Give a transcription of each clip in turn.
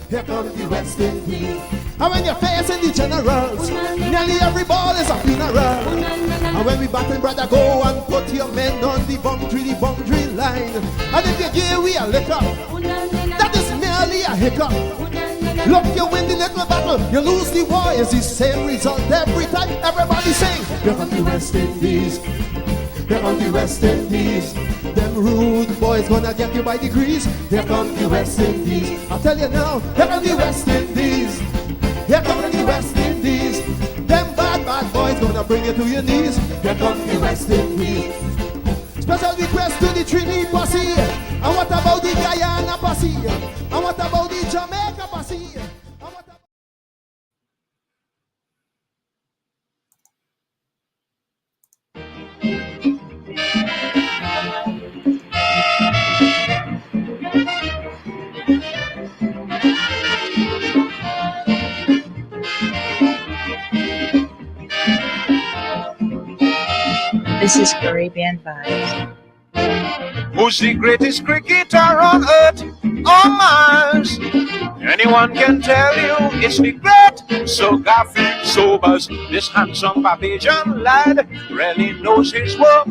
Here comes the West Indies. And when you're facing the generals, nearly every ball is a funeral. And when we battle, brother, go and put your men on the boundary line. And if you give we a liquor, that is merely a hiccup. Look, you win the little battle, you lose the war. It's the same result every time. Everybody sing. Here comes the West Indies. Here comes the West Indies. Them rude boys gonna get you by degrees. Here comes the West Indies. I'll tell you now. Here comes the West Indies. Here comes the West Indies. Them bad boys gonna bring you to your knees. Here comes the West Indies. Special request to the Trinity posse. And what about the Guyana posse? And what about the Jamaica posse? And what about... This is Caribbean Vibes. Who's the greatest cricketer on Earth or Mars? Anyone can tell you it's the great Sir Garfield Sobers. This handsome Barbadian lad really knows his work.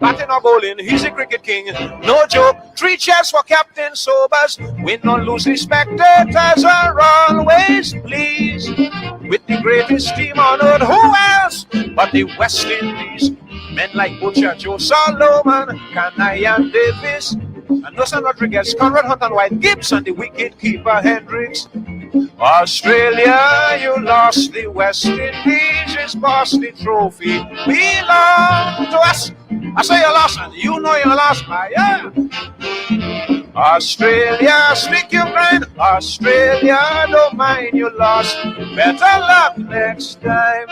Batting or bowling, he's a cricket king, no joke. 3 cheers for Captain Sobers. Win or lose, the spectators are always pleased with the greatest team on earth. Who else but the West Indies? Men like Butcher, Joe Solomon, Canaya Davis, and Nelson Rodriguez, Conrad Hunt and White, Gibson, the wicket keeper Hendricks. Australia, you lost. The West Indies is lost. The trophy belong to us. I say you lost, and you know you lost, my yeah. Australia, stick your grind. Australia, don't mind you lost. Better luck next time.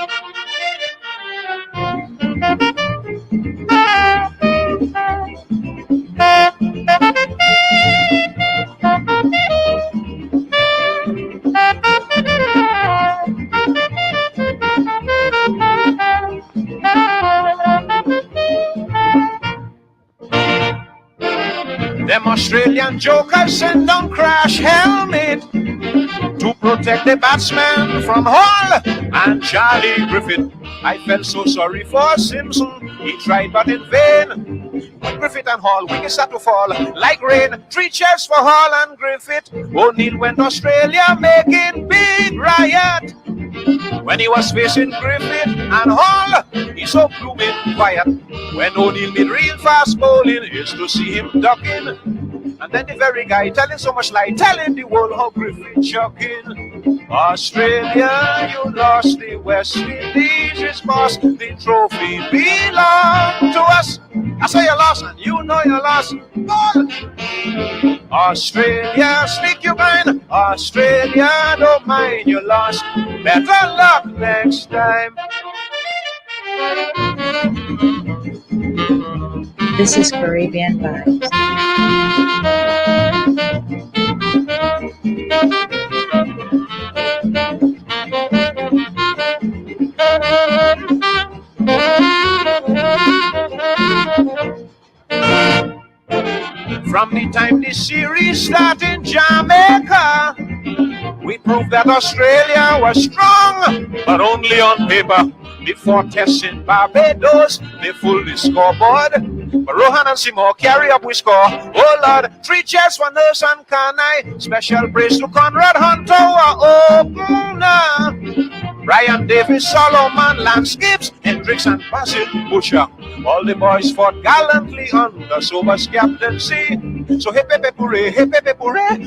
Them Australian jokers send down crash helmet to protect the batsman from Hall and Charlie Griffith. I felt so sorry for Simpson, he tried but in vain. When Griffith and Hall, wickets start to fall like rain. 3 cheers for Hall and Griffith. O'Neill went Australia making big riot. When he was facing Griffith and Hall, he's so blooming quiet. When O'Neill made real fast bowling, is to see him ducking. And then the very guy telling so much lie, telling the world how Griffith chucking. Australia, you lost. The West Indies is lost. The trophy belong to us. I say you lost, and you know you lost. Ball. Australia, stick your mind. Australia, don't mind you lost. Better luck next time. This is Caribbean Vibes. From the time the series started in Jamaica, we proved that Australia was strong, but only on paper. Before tests in Barbados, they full the scoreboard. But Rohan and Seymour carry up we score. Oh Lord, 3 cheers for Nurse and Kanai. Special praise to Conrad Hunter, our opener. Brian Davis, Solomon, Lance Gibbs, Hendricks and Basil Butcher. All the boys fought gallantly under Sobers' captaincy. So hip hip hooray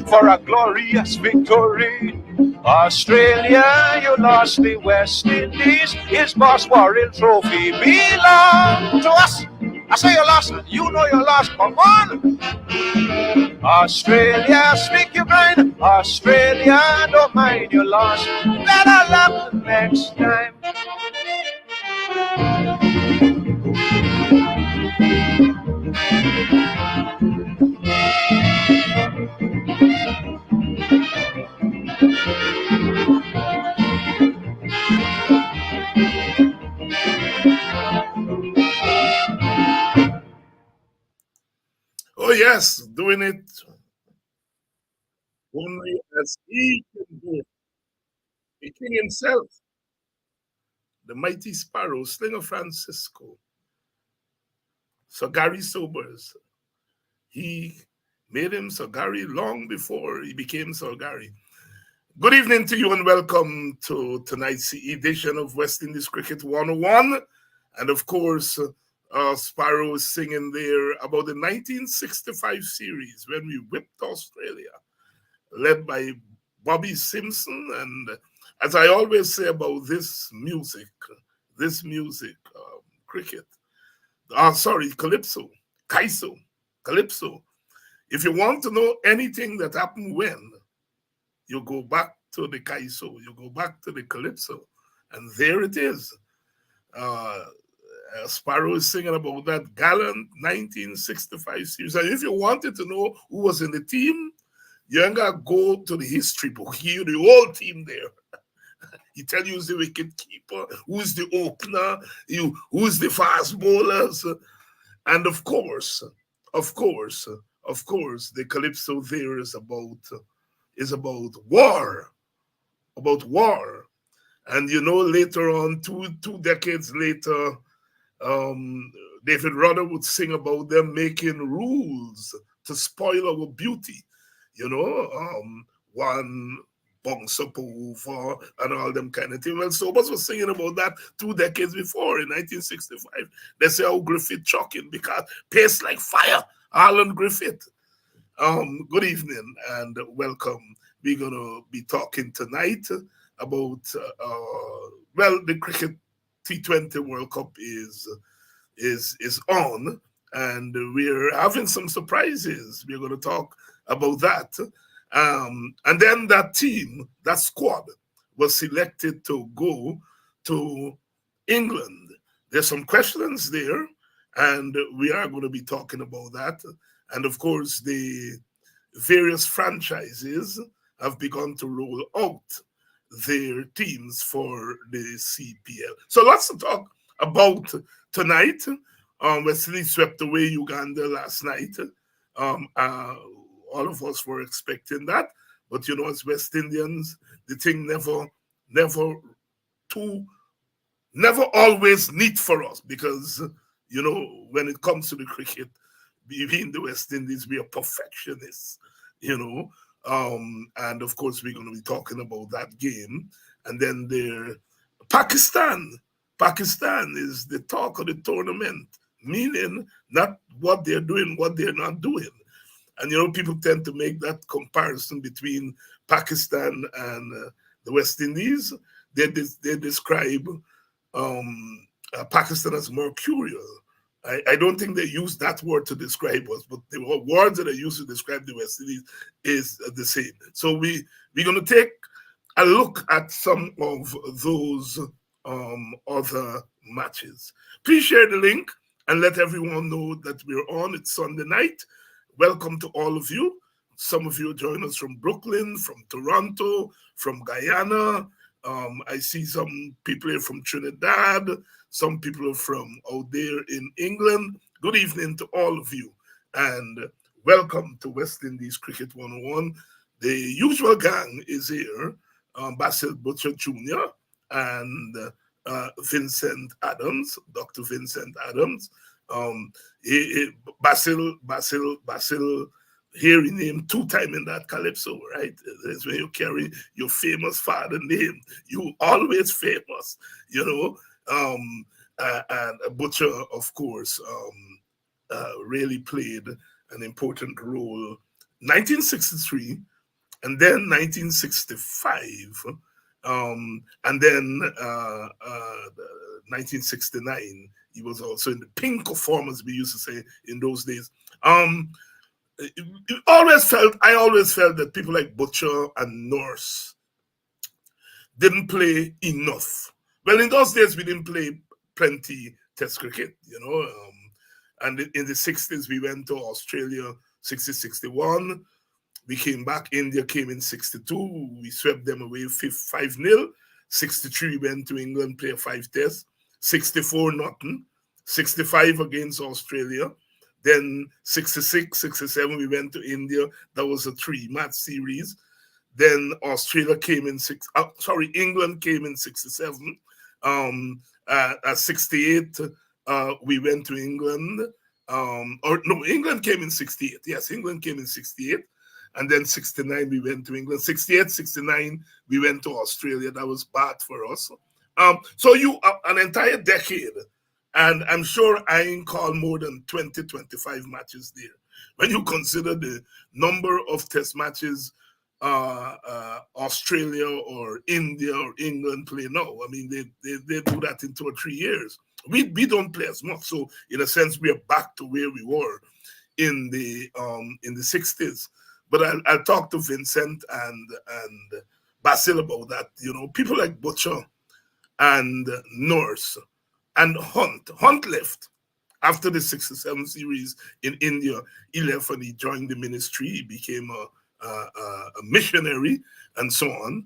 for a glorious victory. Australia, you lost. The West Indies, his boss Warren Trophy belong to us. I say you lost, and you know you lost. Come on. Australia, stick your grind. Australia, don't mind you lost. Better luck next time. Oh yes, doing it only as he can do it. The king himself, the mighty sparrow, Slinger Francisco, Sir Gary Sobers, he made him Sir Gary long before he became Sir Gary. Good evening to you and welcome to tonight's edition of West Indies Cricket 101. And of course, Sparrow is singing there about the 1965 series when we whipped Australia, led by Bobby Simpson. And as I always say about this music, cricket, Calypso, Calypso. If you want to know anything that happened when, you go back to the Kaiso, you go back to the Calypso, and there it is. Sparrow is singing about that gallant 1965 series. And if you wanted to know who was in the team, you ain't got to go to the history book. Here, the whole team there. He tell you who's the wicket keeper, who's the opener, who's the fast bowlers, and of course, the Calypso there is about war, and later on, two decades later, David Rudder would sing about them making rules to spoil our beauty, one bunks up over and all them kind of things. Well, Sobers was singing about that 2 decades before in 1965. They say how Griffith chucking because pace like fire, Alan Griffith. Good evening and welcome. We're gonna be talking tonight about the cricket T20 World Cup is on, and we're having some surprises. We're gonna talk about that. And then that squad was selected to go to England. There's some questions there, and we are going to be talking about that. And of course, the various franchises have begun to roll out their teams for the CPL. So lots to talk about tonight. West Indies swept away Uganda last night. All of us were expecting that, but as West Indians, the thing never always neat for us because when it comes to the cricket, being the West Indies, we are perfectionists, and of course we're going to be talking about that game. And then Pakistan is the talk of the tournament, meaning not what they're doing, what they're not doing. And people tend to make that comparison between Pakistan and the West Indies. They describe Pakistan as mercurial. I don't think they use that word to describe us, but the words that they use to describe the West Indies is the same. So we're going to take a look at some of those other matches. Please share the link and let everyone know that we're on. It's Sunday night. Welcome to all of you. Some of you join us from Brooklyn, from Toronto, from Guyana. I see some people here from Trinidad. Some people are from out there in England. Good evening to all of you. And welcome to West Indies Cricket 101. The usual gang is here. Basil Butcher Jr. and Vincent Adams, Dr. Vincent Adams. Basil, here he named 2 times in that Calypso, right? That's when you carry your famous father name. You always famous, and Butcher, of course, really played an important role. 1963, and then 1965, and then 1969. He was also in the pink of form, as we used to say in those days. I always felt that people like Butcher and Norse didn't play enough. Well, in those days, we didn't play plenty Test cricket, and in the 60s, we went to Australia, 60-61. We came back. India came in 62. We swept them away 5-0. 63, we went to England, play 5 tests. 64, nothing. 65 against Australia. Then 66, 67, we went to India. That was a 3-match series. Then Australia came in England came in 67. At 68, we went to England. England came in 68. Yes, England came in 68. And then 69, we went to England. 68, 69, we went to Australia. That was bad for us. So you, an entire decade, and I'm sure I ain't called more than 20, 25 matches there. When you consider the number of test matches Australia or India or England play now, I mean, they do that in 2 or 3 years. We don't play as much. So in a sense, we are back to where we were in the 60s. But I'll talk to Vincent and Basil about that. You know, people like Butcher and Nurse and Hunt. Hunt left after the 67 series in India. He left and he joined the ministry. He became a missionary and so on.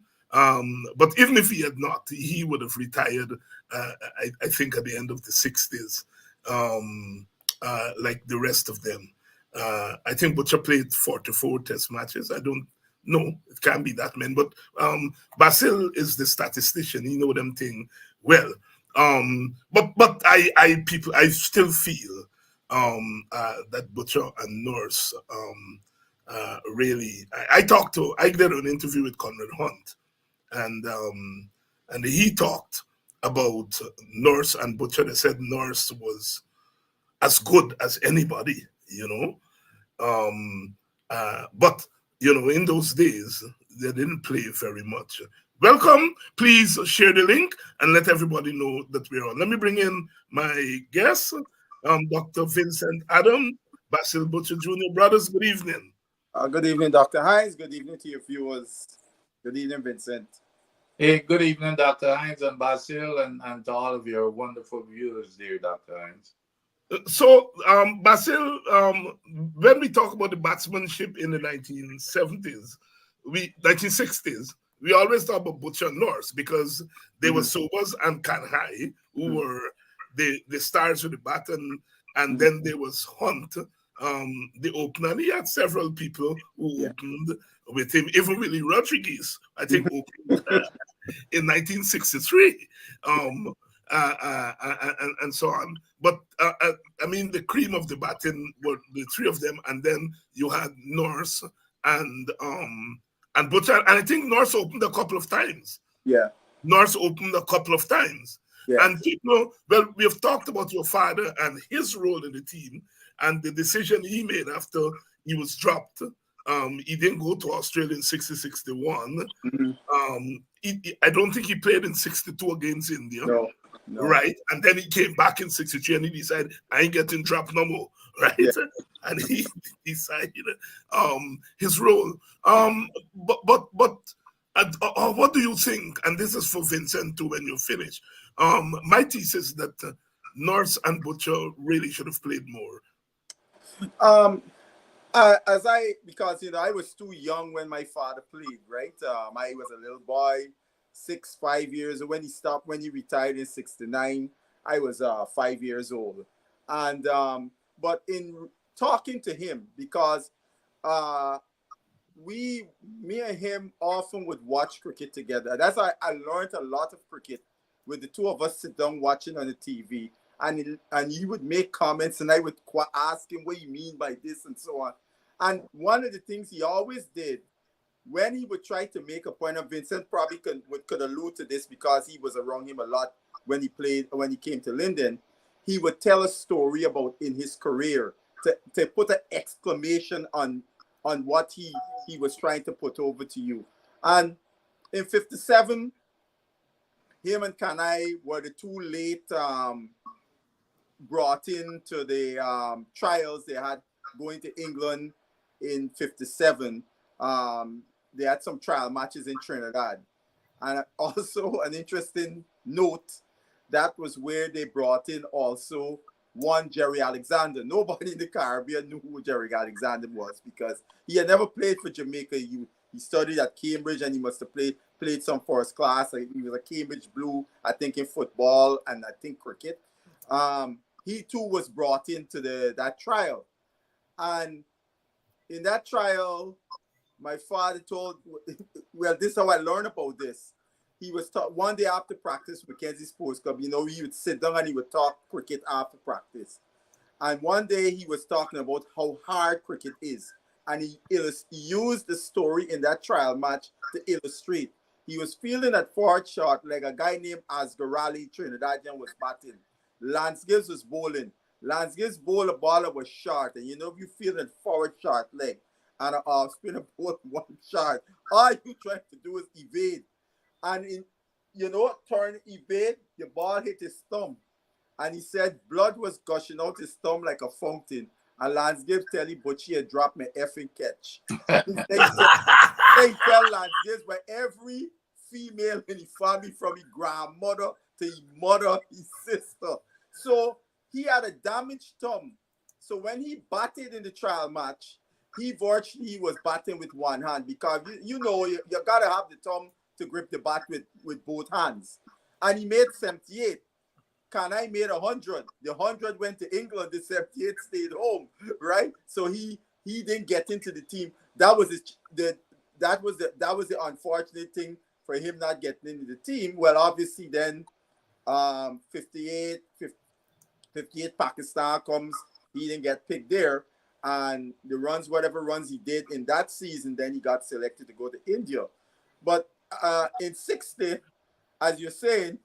But even if he had not, he would have retired, I think, at the end of the 60s, like the rest of them. I think Butcher played 44 test matches. I don't know. It can't be that many. But Basil is the statistician. He know them thing well. But I still feel that Butcher and Nurse really. I did an interview with Conrad Hunt, and he talked about Nurse and Butcher. They said Nurse was as good as anybody, you know. But you know, in those days, they didn't play very much. Welcome. Please share the link and let everybody know that we're on. Let me bring in my guest, Dr. Vincent Adam, Basil Butcher Jr. Brothers. Good evening. Good evening, Dr. Hines. Good evening to your viewers. Good evening, Vincent. Hey, good evening, Dr. Hines and Basil, and to all of your wonderful viewers there, Dr. Hines. So, Basil, when we talk about the batsmanship in the 1960s, we always talk about Butcher and Nurse because they were Sobers and Kanhai, who were the stars of the bat, and then there was Hunt, the opener. And he had several people who opened with him, even Willie Rodriguez, I think, opened in 1963. And so on. But I mean, the cream of the batting were the three of them, and then you had Nurse and Butcher, and I think Nurse opened a couple of times. Yeah, Nurse opened a couple of times. Yeah. And people, well, we have talked about your father and his role in the team, and the decision he made after he was dropped. He didn't go to Australia in 60-61. I don't think he played in 62 against India. No. Right, and then he came back in 63 and he decided, I ain't getting dropped no more, right? Yeah. And he decided his role. But what do you think? And this is for Vincent too when you finish. My thesis that Nurse and Butcher really should have played more. Because I was too young when my father played, right? I was a little boy. 5 years when he retired in 69, I was 5 years old. And but in talking to him, because me and him often would watch cricket together. That's why I learned a lot of cricket with the two of us sit down watching on the TV, and he would make comments and I would ask him what you mean by this and so on. And one of the things he always did, when he would try to make a point, of Vincent probably could allude to this because he was around him a lot when he came to Linden, he would tell a story about in his career to put an exclamation on what he was trying to put over to you. And in 57, him and Kanai were the two late brought in to the trials they had going to England in 57. They had some trial matches in Trinidad. And also an interesting note, that was where they brought in also one Jerry Alexander. Nobody in the Caribbean knew who Jerry Alexander was because he had never played for Jamaica. He studied at Cambridge and he must have played some first class. He was a Cambridge Blue, I think, in football and I think cricket. He too was brought into that trial. And in that trial, my father told, well, this is how I learned about this. He was taught one day after practice, Mackenzie Sports Club, you know, he would sit down and he would talk cricket after practice. And one day he was talking about how hard cricket is. And he used the story in that trial match to illustrate. He was fielding at forward shot like a guy named Asgarali, Trinidadian, was batting. Lance Gibbs was bowling. Lance Gibbs bowled a ball that was short. And you know, if you feel that forward short leg and a spinner ball one shot, all you trying to do is evade. And in, you know, turn evade, the ball hit his thumb. And he said blood was gushing out his thumb like a fountain. And Lance Gibbs tell him, but she had dropped my effing catch. They tell Lance Gibbs, but every female in his family, from his grandmother to his mother, his sister. So he had a damaged thumb. So when he batted in the trial match, he virtually was batting with one hand, because you know you got to have the thumb to grip the bat with both hands. And he made 78. Kanai made 100. The 100 went to England. The 78 stayed home, right? So he didn't get into the team. That was the unfortunate thing for him not getting into the team. Well, obviously then 58 Pakistan comes. He didn't get picked there, and whatever runs he did in that season, then he got selected to go to India. But in 60, as you're saying,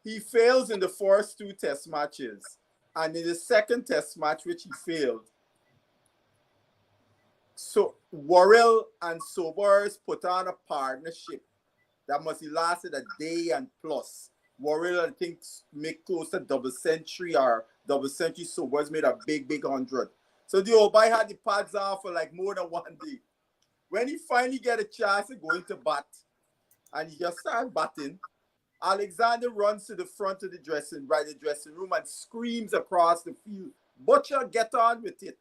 he fails in the first two test matches. And in the second test match, which he failed, so Worrell and Sobers put on a partnership that must have lasted a day and plus. Worrell, I think, made close to double century. Sobers made a big 100. So the old boy had the pads on for like more than one day. When he finally get a chance to go into bat, and he just started batting, Alexander runs to the front of the dressing room and screams across the field, "Butcher, get on with it."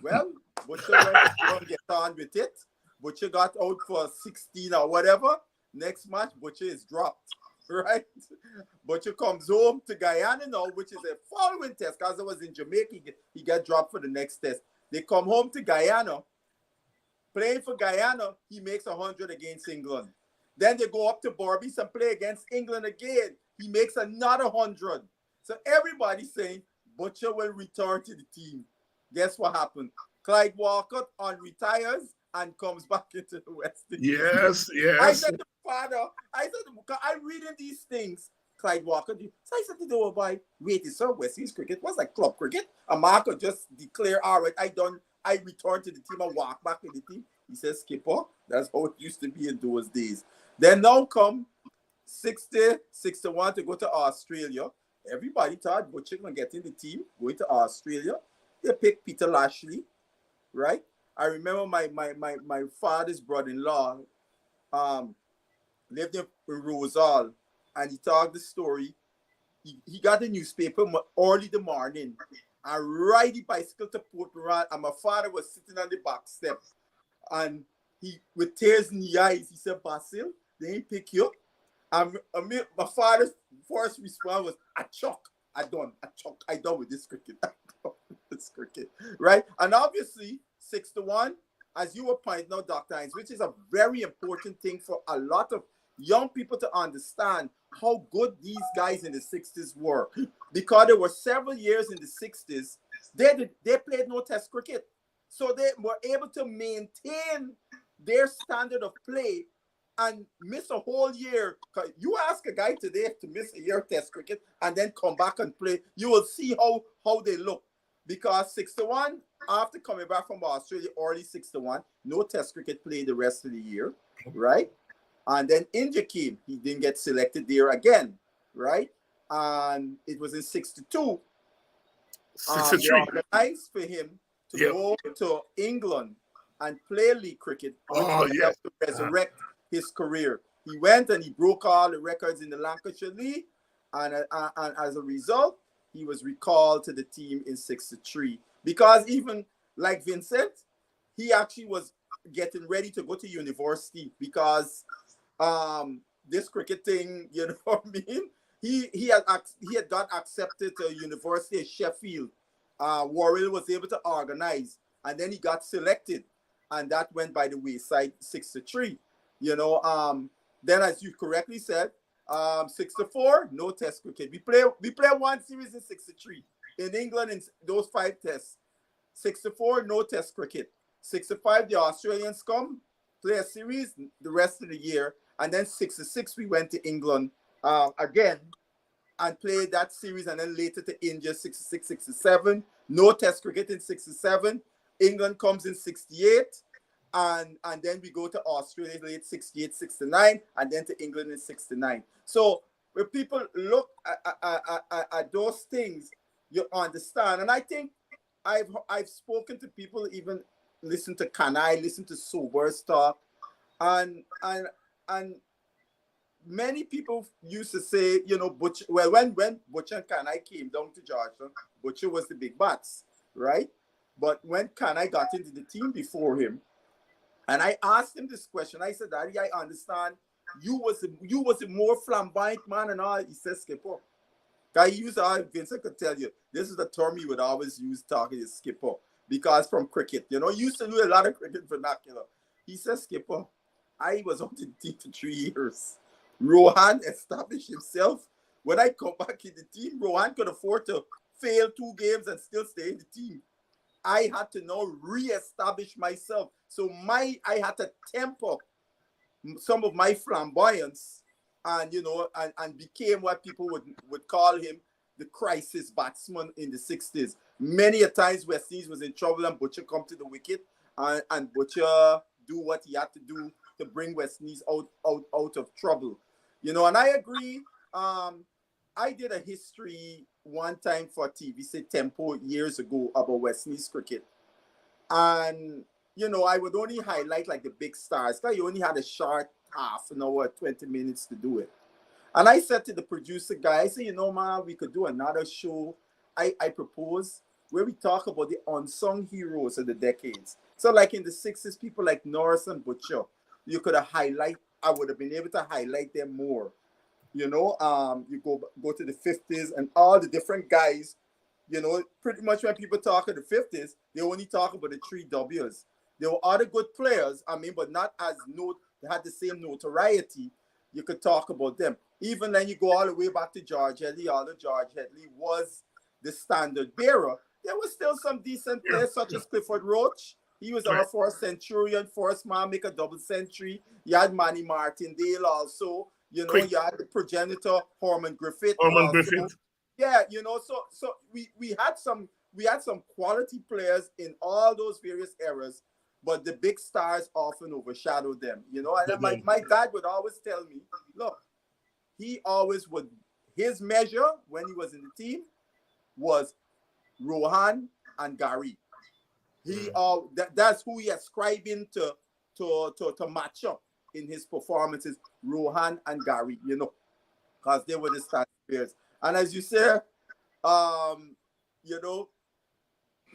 Well, Butcher went to get on with it. Butcher got out for 16 or whatever. Next match, Butcher is dropped, right? Butcher comes home to Guyana now, which is a following test, because it was in Jamaica. He got dropped for the next test. They come home to Guyana. Playing for Guyana, he makes 100 against England. Then they go up to Barbados and play against England again. He makes another 100. So everybody's saying Butcher will return to the team. Guess what happened? Clyde Walker retires and comes back into the West Indies. Yes. I said to father, I'm reading these things. Clyde Walker. So I said to the old boy, wait, it's so West Indies cricket. What's like club cricket? And Marco just declare, all right, I returned to the team and walk back in the team. He says, Skipper, that's how it used to be in those days. Then now come 61 to go to Australia. Everybody thought Butcher gonna get in the team, going to Australia. They picked Peter Lashley, right? I remember my father's brother-in-law lived in Rosal, and he told the story. He got the newspaper early the morning and ride the bicycle to Port Moran, and my father was sitting on the back steps, and he, with tears in the eyes, he said, "Basil, they ain't pick you." And my father's first response was, I done with this cricket. Right? And obviously, 6-1, as you were pointing out, Dr. Hines, which is a very important thing for a lot of young people to understand how good these guys in the 60s were. Because there were several years in the 60s, they played no test cricket. So they were able to maintain their standard of play and miss a whole year. You ask a guy today to miss a year of test cricket and then come back and play, you will see how they look. Because 61, after coming back from Australia, early 61, no test cricket played the rest of the year, right? And then India came. He didn't get selected there again, right? And it was in 62. 63. They organized for him to go to England and play league cricket, which helped to resurrect his career. He went and he broke all the records in the Lancashire League, and as a result, he was recalled to the team in 63. Because even like Vincent, he actually was getting ready to go to university because this cricket thing, you know what I mean? He had got accepted to University of Sheffield, Warrell was able to organize, and then he got selected, and that went by the wayside 6-3. You know, then as you correctly said, 6-4, no test cricket. We play one series in 6-3 in England in those 5 tests. 6-4, no test cricket. 6-5, the Australians come, play a series the rest of the year, and then 6-6 we went to England again and played that series, and then later to India 6-6, 6-7. No test cricket in 6-7. England comes in 68, and then we go to Australia late 68, 6-9, and then to England in 6-9. So when people look at those things, you understand. And I think I've spoken to people, even listen to Kanai, listen to Sober's talk, and many people used to say, you know, Butcher. Well, when Butcher and Kanai came down to Georgia, Butcher was the big bats, right? But when Kanai got into the team before him, and I asked him this question, I said, Daddy, I understand you was a more flamboyant man and all. He said, Skipper. Guy used Vincent could tell you, this is the term he would always use talking to Skipper, because from cricket, you know, he used to do a lot of cricket vernacular. He said, Skipper, I was on the team for 3 years. Rohan established himself. When I come back in the team, Rohan could afford to fail 2 games and still stay in the team. I had to now re-establish myself. So I had to temper some of my flamboyance, and you know, and became what people would call him the crisis batsman in the 60s. Many a times West Indies was in trouble and Butcher come to the wicket, and Butcher do what he had to do to bring West Indies out of trouble. You know, and I agree. I did a history one time for TV, say Tempo, years ago, about West Indies cricket. And, you know, I would only highlight like the big stars, because you only had a short half an hour, 20 minutes to do it. And I said to the producer guy, I said, you know, man, we could do another show. I propose where we talk about the unsung heroes of the decades. So like in the 60s, people like Norris and Butcher, you could have I would have been able to highlight them more. You know, you go to the 50s and all the different guys, you know, pretty much when people talk of the 50s, they only talk about the 3 W's. There were other good players, I mean, but not as they had the same notoriety. You could talk about them. Even then you go all the way back to George Headley, although George Headley was the standard bearer, there was still some decent players such as Clifford Roach. He was our first centurion, first man make a double century. You had Manny Martindale also. You know, you had the progenitor Horman Griffith. Yeah, you know, so we had some quality players in all those various eras, but the big stars often overshadowed them. You know, and my dad would always tell me, look, he always would, his measure when he was in the team was Rohan and Gary. That's who he ascribed him to match up in his performances, Rohan and Gary, you know, because they were the star players. And as you say, you know,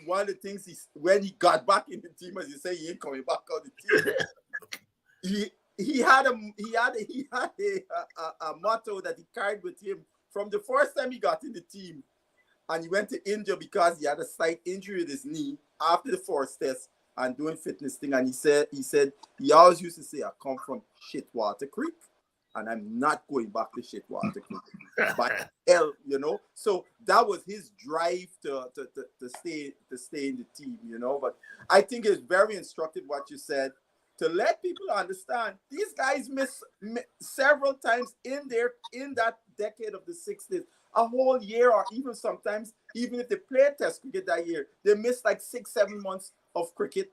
one of the things when he got back in the team, as you say, he ain't coming back on the team. he had a motto that he carried with him from the first time he got in the team, and he went to India because he had a slight injury with his knee after the first test and doing fitness thing. And he said he always used to say, I come from Shitwater Creek and I'm not going back to Shitwater Creek. But hell, you know. So that was his drive to stay in the team, you know. But I think it's very instructive what you said, to let people understand these guys missed several times in that decade of the 60s, a whole year, or even sometimes, even if they played test cricket that year, they missed like 6-7 months of cricket,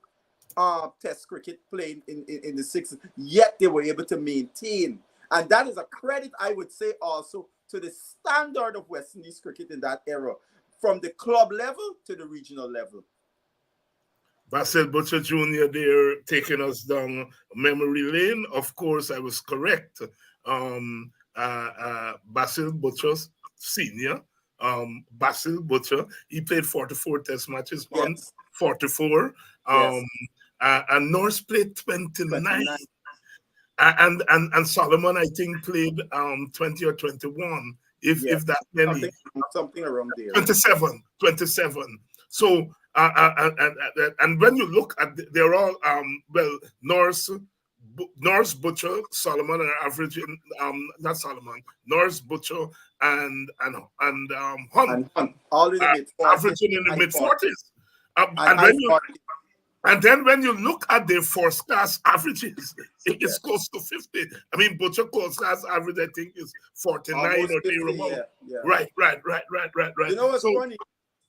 test cricket playing in the 60s, yet they were able to maintain. And that is a credit, I would say, also to the standard of West Indies cricket in that era, from the club level to the regional level. Basil Butcher Jr. there taking us down memory lane. Of course, I was correct. Basil Butcher Senior, Basil Butcher, he played 44 test matches, won 44. And Norris played 29. And Solomon, I think, played 20 or 21, if that many. Something around there. 27. So, and when you look at, they're all Norse Butcher, Solomon are averaging not Solomon, Norse Butcher and Hunt And all in the mid 40s, averaging in the mid 40s. and high 40s. And then when you look at their first class averages, it's close to 50. I mean, Butcher first class average, I think, is 49 Almost or 50, thereabout. yeah. Right. You know what's So, funny?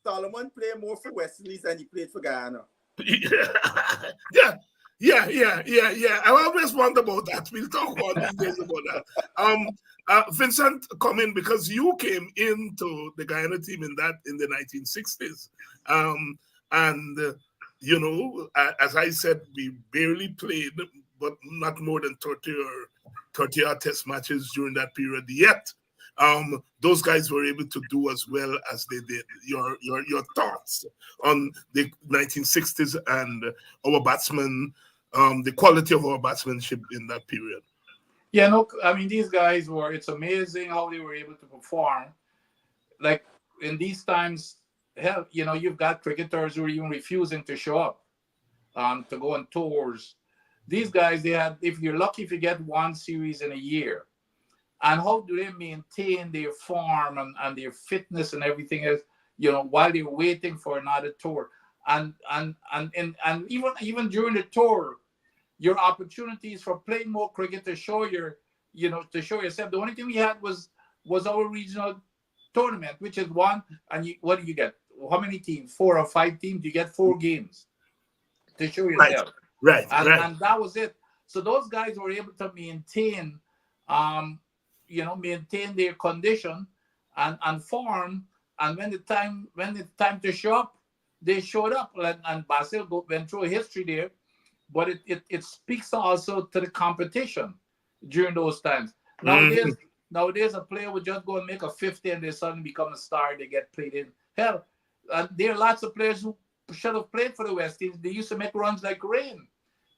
Solomon played more for West Indies than he played for Guyana. Yeah. I always wonder about that. We'll talk about these days about that. Vincent, come in because you came into the Guyana team in the 1960s, and you know, as I said, we barely played, but not more than 30 odd test matches during that period yet. Those guys were able to do as well as they did. Your thoughts on the 1960s and our batsmen, the quality of our batsmanship in that period? Yeah, no, I mean, these guys it's amazing how they were able to perform. Like in these times, hell, you know, you've got cricketers who are even refusing to show up to go on tours. These guys, if you're lucky, if you get one series in a year. And how do they maintain their form and their fitness and everything else, you know, while they're waiting for another tour? And even during the tour, your opportunities for playing more cricket to show to show yourself. The only thing we had was our regional tournament, which is one. And what do you get? How many teams? 4 or 5 teams. You get 4 games to show yourself. Right. And that was it. So those guys were able to maintain their condition and form, and when the time to show up, they showed up. And Basil went through a history there, but it speaks also to the competition during those times. Nowadays a player would just go and make a 50 and they suddenly become a star. They get played in. Hell, there are lots of players who should have played for the West Indies. They used to make runs like rain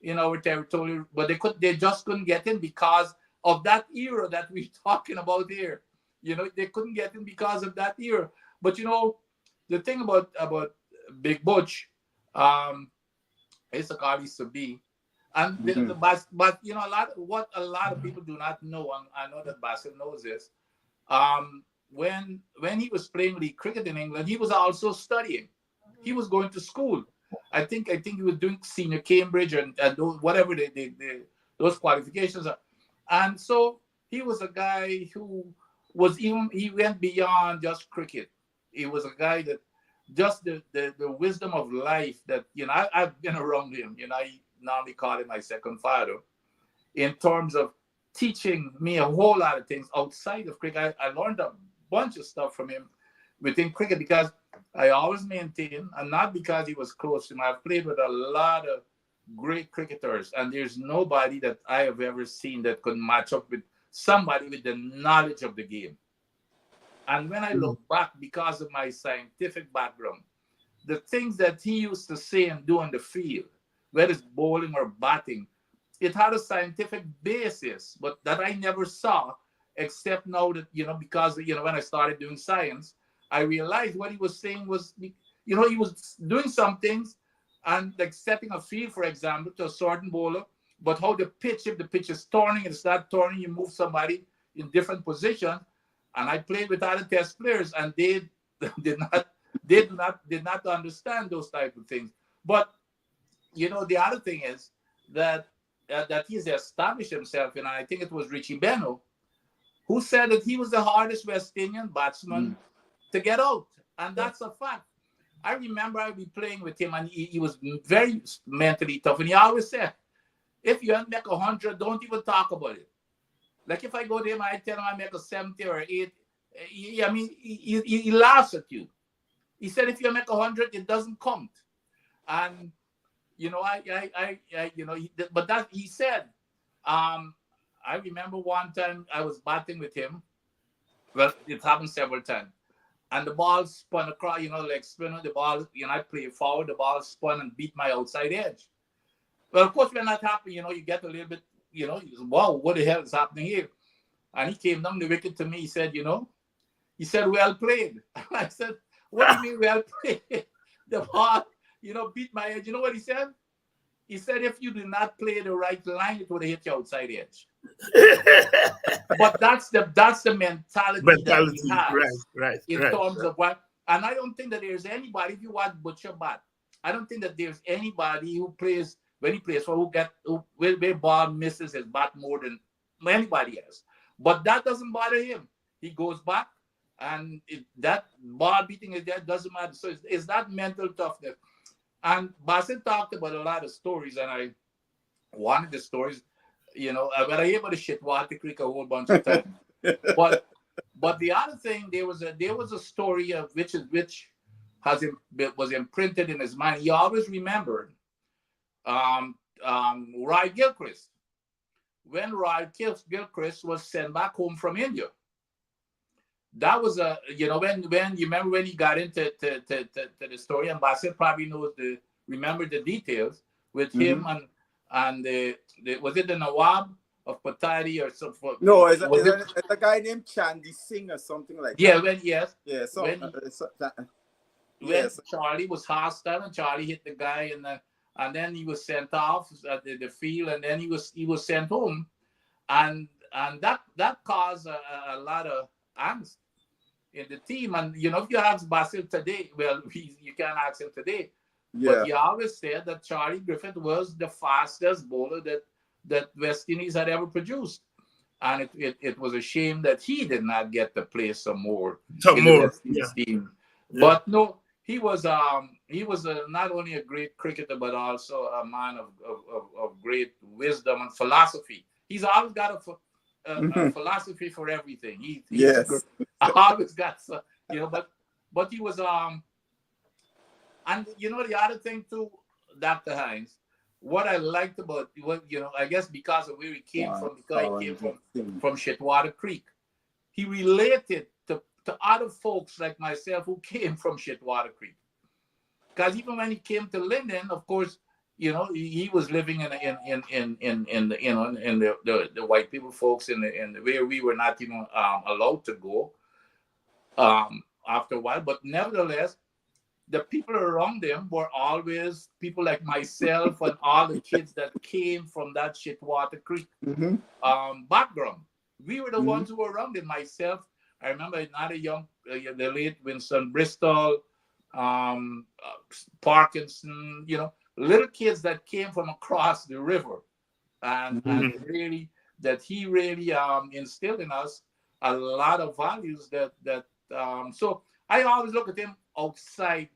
in our territory, but they just couldn't get in because of that era that we're talking about here. You know, they couldn't get in because of that era. But you know, the thing about Big Butch, it's a guy used to be, and but you know, a lot of people do not know, and I know that Basil knows this. When he was playing league cricket in England, he was also studying. He was going to school. I think he was doing senior Cambridge and whatever those qualifications are. And so he was a guy who he went beyond just cricket. He was a guy that just the wisdom of life that, you know, I've been around him. You know, I normally call him my second father in terms of teaching me a whole lot of things outside of cricket. I learned a bunch of stuff from him within cricket because I always maintain, and not because he was close to him. I've played with a lot of great cricketers, and there's nobody that I have ever seen that could match up with somebody with the knowledge of the game. And when I look back, because of my scientific background, the things that he used to say and do on the field, whether it's bowling or batting, it had a scientific basis, but that I never saw, except now that, you know, because, you know, when I started doing science, I realized what he was saying was, you know, he was doing some things and like setting a field, for example, to a certain bowler, but how the pitch, if the pitch is turning and it's not turning, you move somebody in different positions. And I played with other test players, and they did not understand those type of things. But you know, the other thing is that he's established himself, and I think it was Richie Beno who said that he was the hardest West Indian batsman to get out, and that's a fact. I remember I'd be playing with him, and he was very mentally tough, and he always said, if you don't make 100, don't even talk about it. Like if I go there, I tell him I make a 70 or 8. He laughs at you. He said, if you make 100, it doesn't count. And you know, but that he said. I remember one time I was batting with him. Well, it happened several times, and the ball spun across. You know, like spinning the ball. You know, I play forward. The ball spun and beat my outside edge. Well, of course, when that happened, you know, you get a little bit. You know, wow, what the hell is happening here? And he came down the wicket to me. He said, well played. I said, what do you mean well played? the ball, beat my edge. You know what he said? He said, if you do not play the right line, it would have hit your outside edge. But that's the mentality that he has in terms of what. And I don't think that there's anybody, if you watch Butcher bat, I don't think that there's anybody who plays, when he plays for, where ball misses his bat more than anybody else. But that doesn't bother him. He goes back, and that ball beating his head doesn't matter. So it's that mental toughness. And Basil talked about a lot of stories, and one of the stories, but I able to shit Water Creek a whole bunch of times. But the other thing, there was a story of which was imprinted in his mind. He always remembered Roy Gilchrist. When Roy Gilchrist was sent back home from India. That was when you remember when he got into the story, and Basil probably remember the details with him and was it the Nawab of Patadi or something? No, it's a guy named Chandy Singh or something like that. When Charlie was hostile and Charlie hit the guy and then he was sent off at the field, and then he was sent home, and that caused a lot of angst in the team. And if you ask Basil today, well, you can't ask him today, but he always said that Charlie Griffith was the fastest bowler that West Indies had ever produced, and it was a shame that he did not get to play some more in the West Indies team. But no, he was not only a great cricketer but also a man of great wisdom and philosophy. He's always got a philosophy for everything. He's always got some, but he was and the other thing too, Dr. Hines, what I liked about I guess because of where he came from, because he came from Shitwater Creek, he related to other folks like myself who came from Shitwater Creek. Because even when he came to Linden, of course, he was living in the white people folks in the where we were not even allowed to go after a while. But nevertheless, the people around them were always people like myself and all the kids that came from that Shitwater Creek background. We were the ones who were around it. Myself, I remember another the late Vincent Bristol, Parkinson, little kids that came from across the river, and really that he really instilled in us a lot of values that so I always look at him outside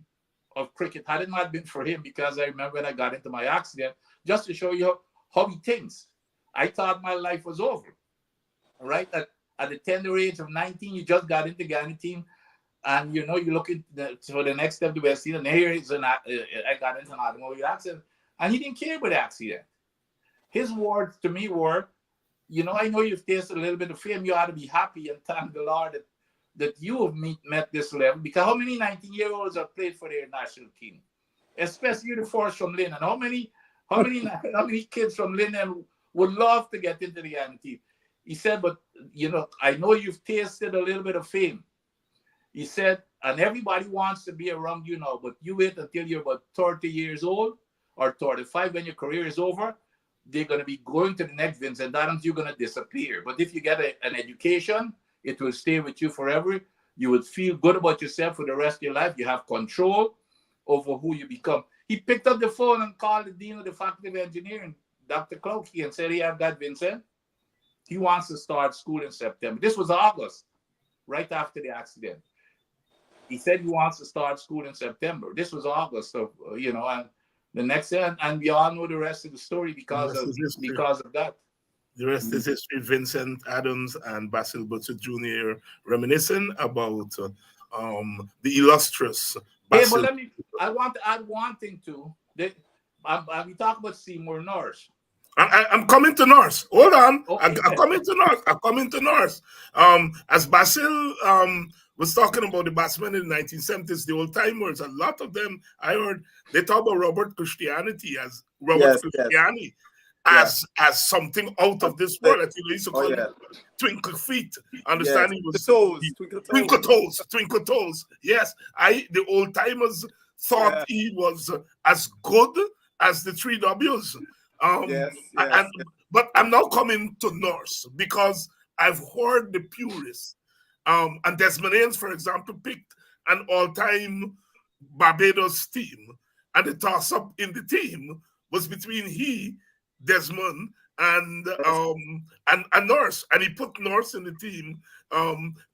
of cricket. Had it not been for him, because I remember when I got into my accident, just to show you how he thinks, I thought my life was over. Right at the tender age of 19, you just got into the Guyana team, and you're looking for the next step to West Indies. And here is I got into an automobile accident, and he didn't care about the accident. His words to me were, I know you've tasted a little bit of fame. You ought to be happy and thank the Lord that you have met this level. Because how many 19-year-olds have played for their national team, especially the first from Linden? How many kids from Linden would love to get into the Guyana team? He said, but, I know you've tasted a little bit of fame. He said, and everybody wants to be around you now, but you wait until you're about 30 years old or 35 when your career is over. They're going to be going to the next Vincent Adams. You're going to disappear. But if you get an education, it will stay with you forever. You will feel good about yourself for the rest of your life. You have control over who you become. He picked up the phone and called the dean of the faculty of engineering, Dr. Clokey, and said, hey, I've got Vincent. He wants to start school in September. This was August, right after the accident. He said he wants to start school in September. This was August, so and the next year, and we all know the rest of the story because of that. The rest is history. Vincent Adams and Basil Butcher Jr. reminiscing about the illustrious Basil. Hey, but I want to add one thing too. We talk about Seymour Norris. I'm coming to Norris. Hold on. Okay. I'm coming to Norris. As Basil was talking about the batsmen in the 1970s, the old timers, a lot of them, I heard, they talk about Robert Christianity as as something out of this world. I think they used to call it twinkle feet. Understanding was twinkle toes. Yes, the old timers thought he was as good as the three W's. But I'm now coming to Norse because I've heard the purists, and Desmonians, for example, picked an all-time Barbados team, and the toss-up in the team was between Desmond, and Norse, and he put Norse in the team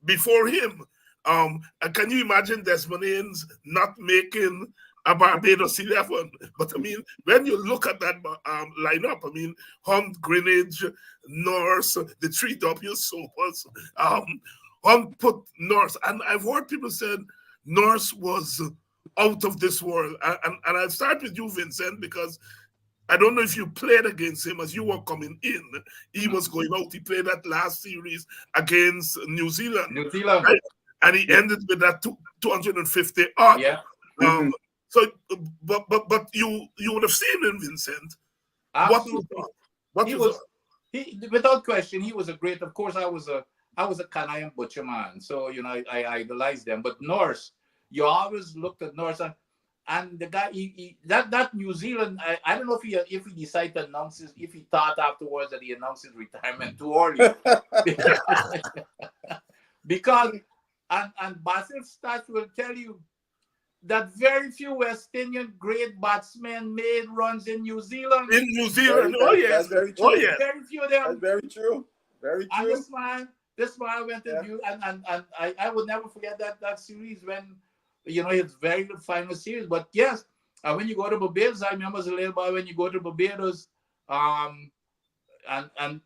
before him. And can you imagine Desmonians not making a Barbados 11? But I mean, when you look at that lineup, I mean, Hunt, Greenwich, Norse, the three W Sobers, Hunt put Norse, and I've heard people said Norse was out of this world. And I'll start with you, Vincent, because I don't know if you played against him as you were coming in. He was going out. He played that last series against New Zealand. Right? And he ended with that 250 odd. Yeah. So, but you would have seen him, Vincent. Absolutely. What you thought? He without question, he was a great. Of course, I was a Canadian butcher man, so you know I idolized them. But Norse, you always looked at Norse, and the guy that New Zealand. I don't know if he decided to announce his, if he thought afterwards that he announced his retirement too early, because and Basil's stats will tell you that very few West Indian great batsmen made runs in New Zealand. In New Zealand, yes. That's very true. Oh, yes. Very few of them. That's very true. Very true. And this man went to view, and I would never forget that series when, you know, his very good final series. But yes, and when you go to Barbados, I remember as a little boy when you go to Barbados, and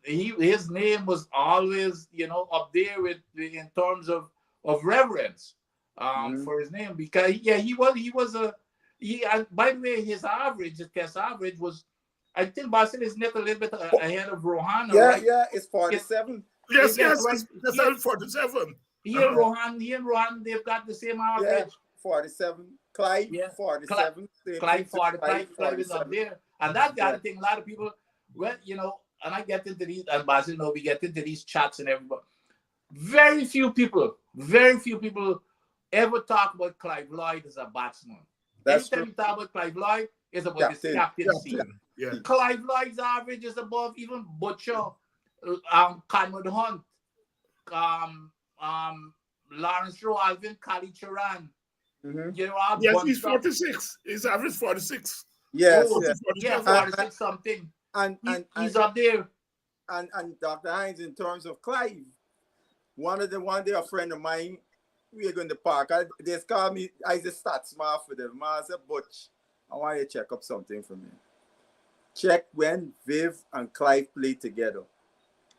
his name was always, you know, up there with in terms of reverence. For his name, because he was and by the way, his test average was, I think Basil is net a little bit ahead of Rohan. Right? It's 47. Yes, it's 47. He and Rohan, they've got the same average. Yeah, 47. Clive, 47. Clive is up there. And that's the other thing, a lot of people, well, you know, and I get into these, and Basil, you know, we get into these chats and everybody. Very few people ever talk about Clive Lloyd as a batsman. Anytime you talk about Clive Lloyd, it's about his captaincy. Yeah. Clive Lloyd's average is above even Butcher, Conrad Hunt, Lawrence Rowe, Alvin Kali Charan. Yes, he's 46. His average 46. Yes, 46 something. And he's up there. And Dr. Hines, in terms of Clive, one day a friend of mine, we are going to the park. They call me, I just start smart for them. I said, Butch, I want you to check up something for me. Check when Viv and Clive play together.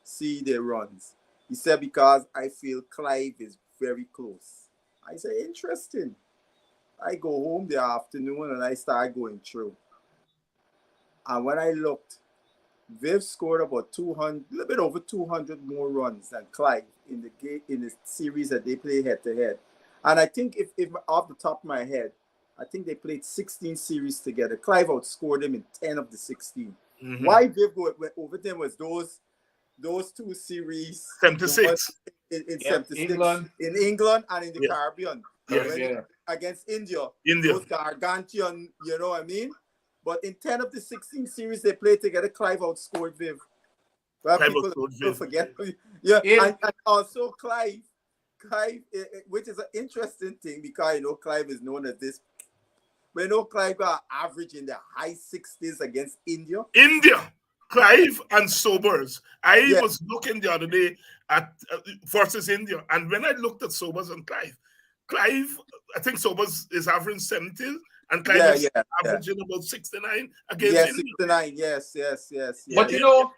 See their runs. He said, because I feel Clive is very close. I said, interesting. I go home the afternoon and I start going through. And when I looked, Viv scored about 200, a little bit over 200 more runs than Clive in the series that they play head to head. And I think if off the top of my head, I think they played 16 series together. Clive outscored them in 10 of the 16. Mm-hmm. Why Viv went over them was those two series 76 in 76 in England and in the Caribbean. Against India. Those gargantuan, you know what I mean? But in 10 of the 16 series they played together, Clive outscored Viv. Well, people forget. And also Clive, which is an interesting thing because, you know, Clive is known as this. We know Clive got average in the high 60s against India. Clive and Sobers. I was looking the other day at versus India, and when I looked at Sobers and Clive, I think Sobers is averaging 70, and Clive is averaging about 69 against India. 69, yes. But you know,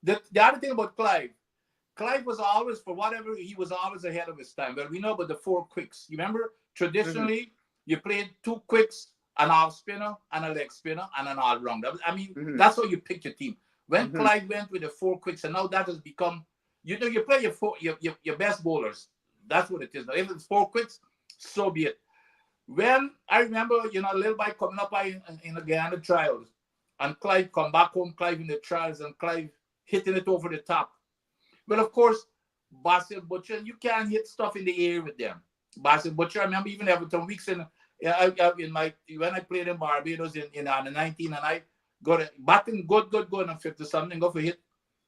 the other thing about Clive was always, for whatever, he was always ahead of his time. But we know about the 4 quicks. You remember, traditionally, you played 2 quicks, an off spinner, and a leg spinner, and an all rounder. I mean, that's how you pick your team. When Clive went with the 4 quicks, and now that has become, you know, you play your best bowlers. That's what it is. Now, if it's 4 quicks, so be it. When I remember, you know, a little boy coming up in the Guyana trials, and Clive come back home, Clive in the trials, and Clive hitting it over the top. Well, of course, Basil Butcher, you can't hit stuff in the air with them. Basil Butcher, I remember even Everton Weeks Yeah, when I played in Barbados in under 19, and I got a batting good, and 50 something, go for hit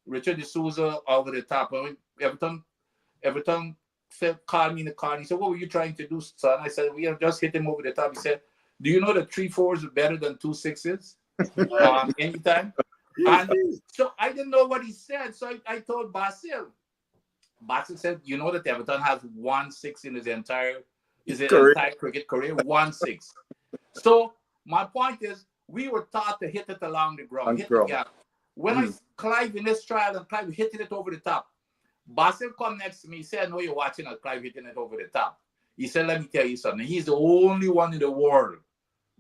Richard D'Souza over the top. And every time said, call me in the car. And he said, what were you trying to do, son? I said, we have just hit him over the top. He said, do you know that 3 4s are better than 2 6s? Anytime. And so I didn't know what he said. So I told Basil. Basil said, you know that Everton has 1 6 in his entire cricket career, 1 6. So my point is, we were taught to hit it along the ground, hit the gap. When Clive in this trial and Clive hitting it over the top, Basil come next to me. He said, I know you're watching Clive hitting it over the top. He said, let me tell you something. He's the only one in the world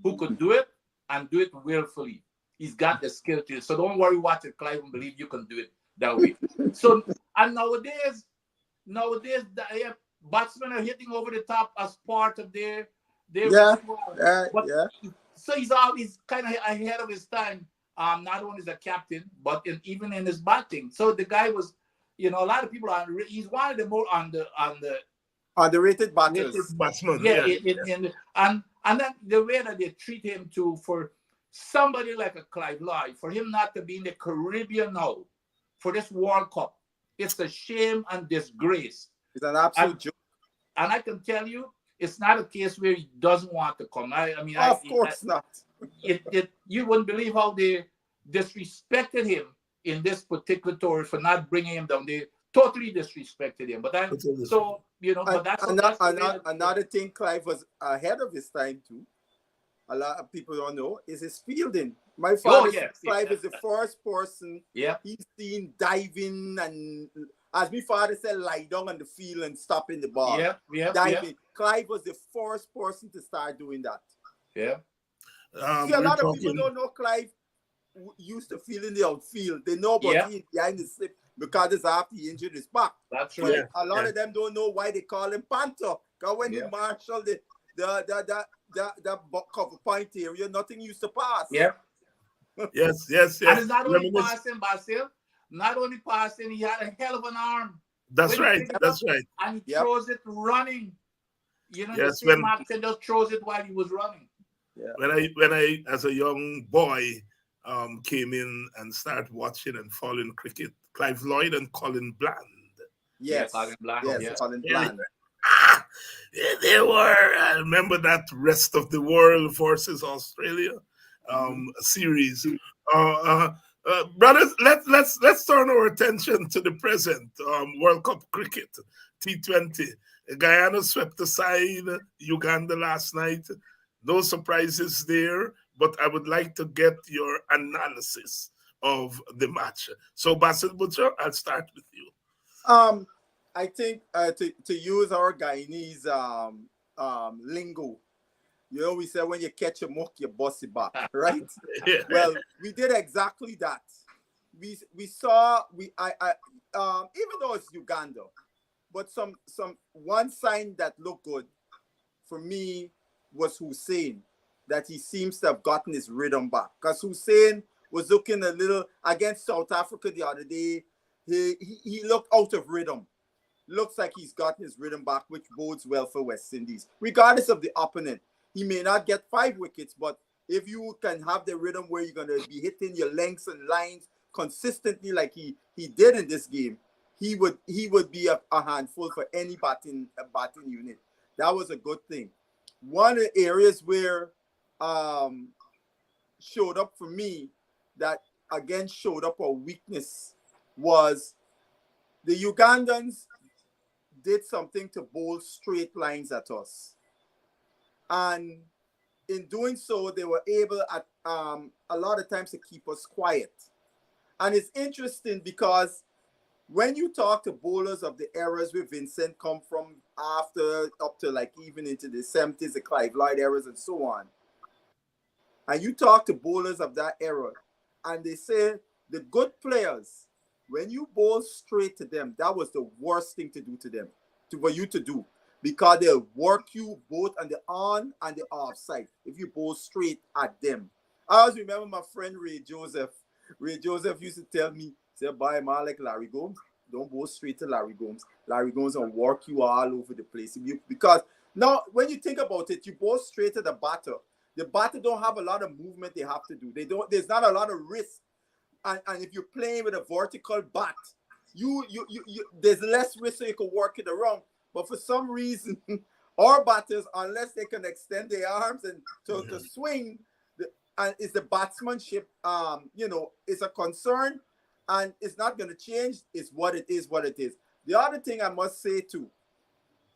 who could do it and do it willfully. He's got the skill to it. So don't worry watching Clive and believe you can do it that way. So, and nowadays, batsmen are hitting over the top as part of their So he's always kind of ahead of his time. Not only as a captain, but even in his batting. So the guy was, a lot of people he's one of the more underrated batters. Batsman. And then the way that they treat him for somebody like a Clive Lloyd, for him not to be in the Caribbean now for this World Cup, it's a shame and disgrace. It's an absolute joke. And I can tell you, it's not a case where he doesn't want to come. Of course not. You wouldn't believe how they disrespected him in this particular tour for not bringing him down. They totally disrespected him. But another thing, Clive was ahead of his time too. A lot of people don't know is his fielding. My father, Clive is the first person he's seen diving, and as my father said, lie down on the field and stopping the ball. Diving. Clive was the first person to start doing that. See, a lot of people don't know Clive used to field in the outfield. They know about him behind the slip because it's after he injured his back. That's right. A lot of them don't know why they call him Panther. Because when he marshaled the cover point area, nothing used to pass. Yes. And it's not only passing, Basil. Not only passing, he had a hell of an arm. That's right. And he throws it running. The same actor just throws it while he was running. When I as a young boy came in and started watching and following cricket, Clive Lloyd and Colin Bland. Colin Bland. Colin Bland. They were. I remember that Rest of the World versus Australia series. Brothers, let's turn our attention to the present World Cup cricket, T20. Guyana swept aside Uganda last night. No surprises there, but I would like to get your analysis of the match. So, Basil Butcher, I'll start with you. I think to use our Guyanese lingo, we say when you catch a muck, you bust it back, right? Well, we did exactly that. We saw even though it's Uganda, but one sign that looked good for me was Hussein, that he seems to have gotten his rhythm back. Because Hussein was looking a little against South Africa the other day. He looked out of rhythm. Looks like he's gotten his rhythm back, which bodes well for West Indies. Regardless of the opponent, he may not get 5 wickets, but if you can have the rhythm where you're going to be hitting your lengths and lines consistently like he did in this game, he would be a handful for any batting unit. That was a good thing. One of the areas where showed up for me that again showed up a weakness was the Ugandans did something to bowl straight lines at us. And in doing so, they were able at a lot of times to keep us quiet. And it's interesting because when you talk to bowlers of the eras where Vincent come from after up to like even into the 70s, the Clive Lloyd eras and so on, and you talk to bowlers of that era, and they say the good players, when you bowl straight to them, that was the worst thing to do to them, for you to do, because they'll work you both on the on and the off side if you bowl straight at them. I always remember my friend Ray Joseph. Ray Joseph used to tell me, say, "Bye, man, like Larry Gomes. Don't go straight to Larry Gomes. Larry Gomes will work you all over the place." Because Now, when you think about it, you both straight to the batter. The batter don't have a lot of movement they have to do. There's not a lot of risk. And if you're playing with a vertical bat, you there's less risk so you can work it around. But for some reason, our batters, unless they can extend their arms and to swing, and is the batsmanship, is a concern, and it's not going to change. It's what it is, what it is. The other thing I must say too,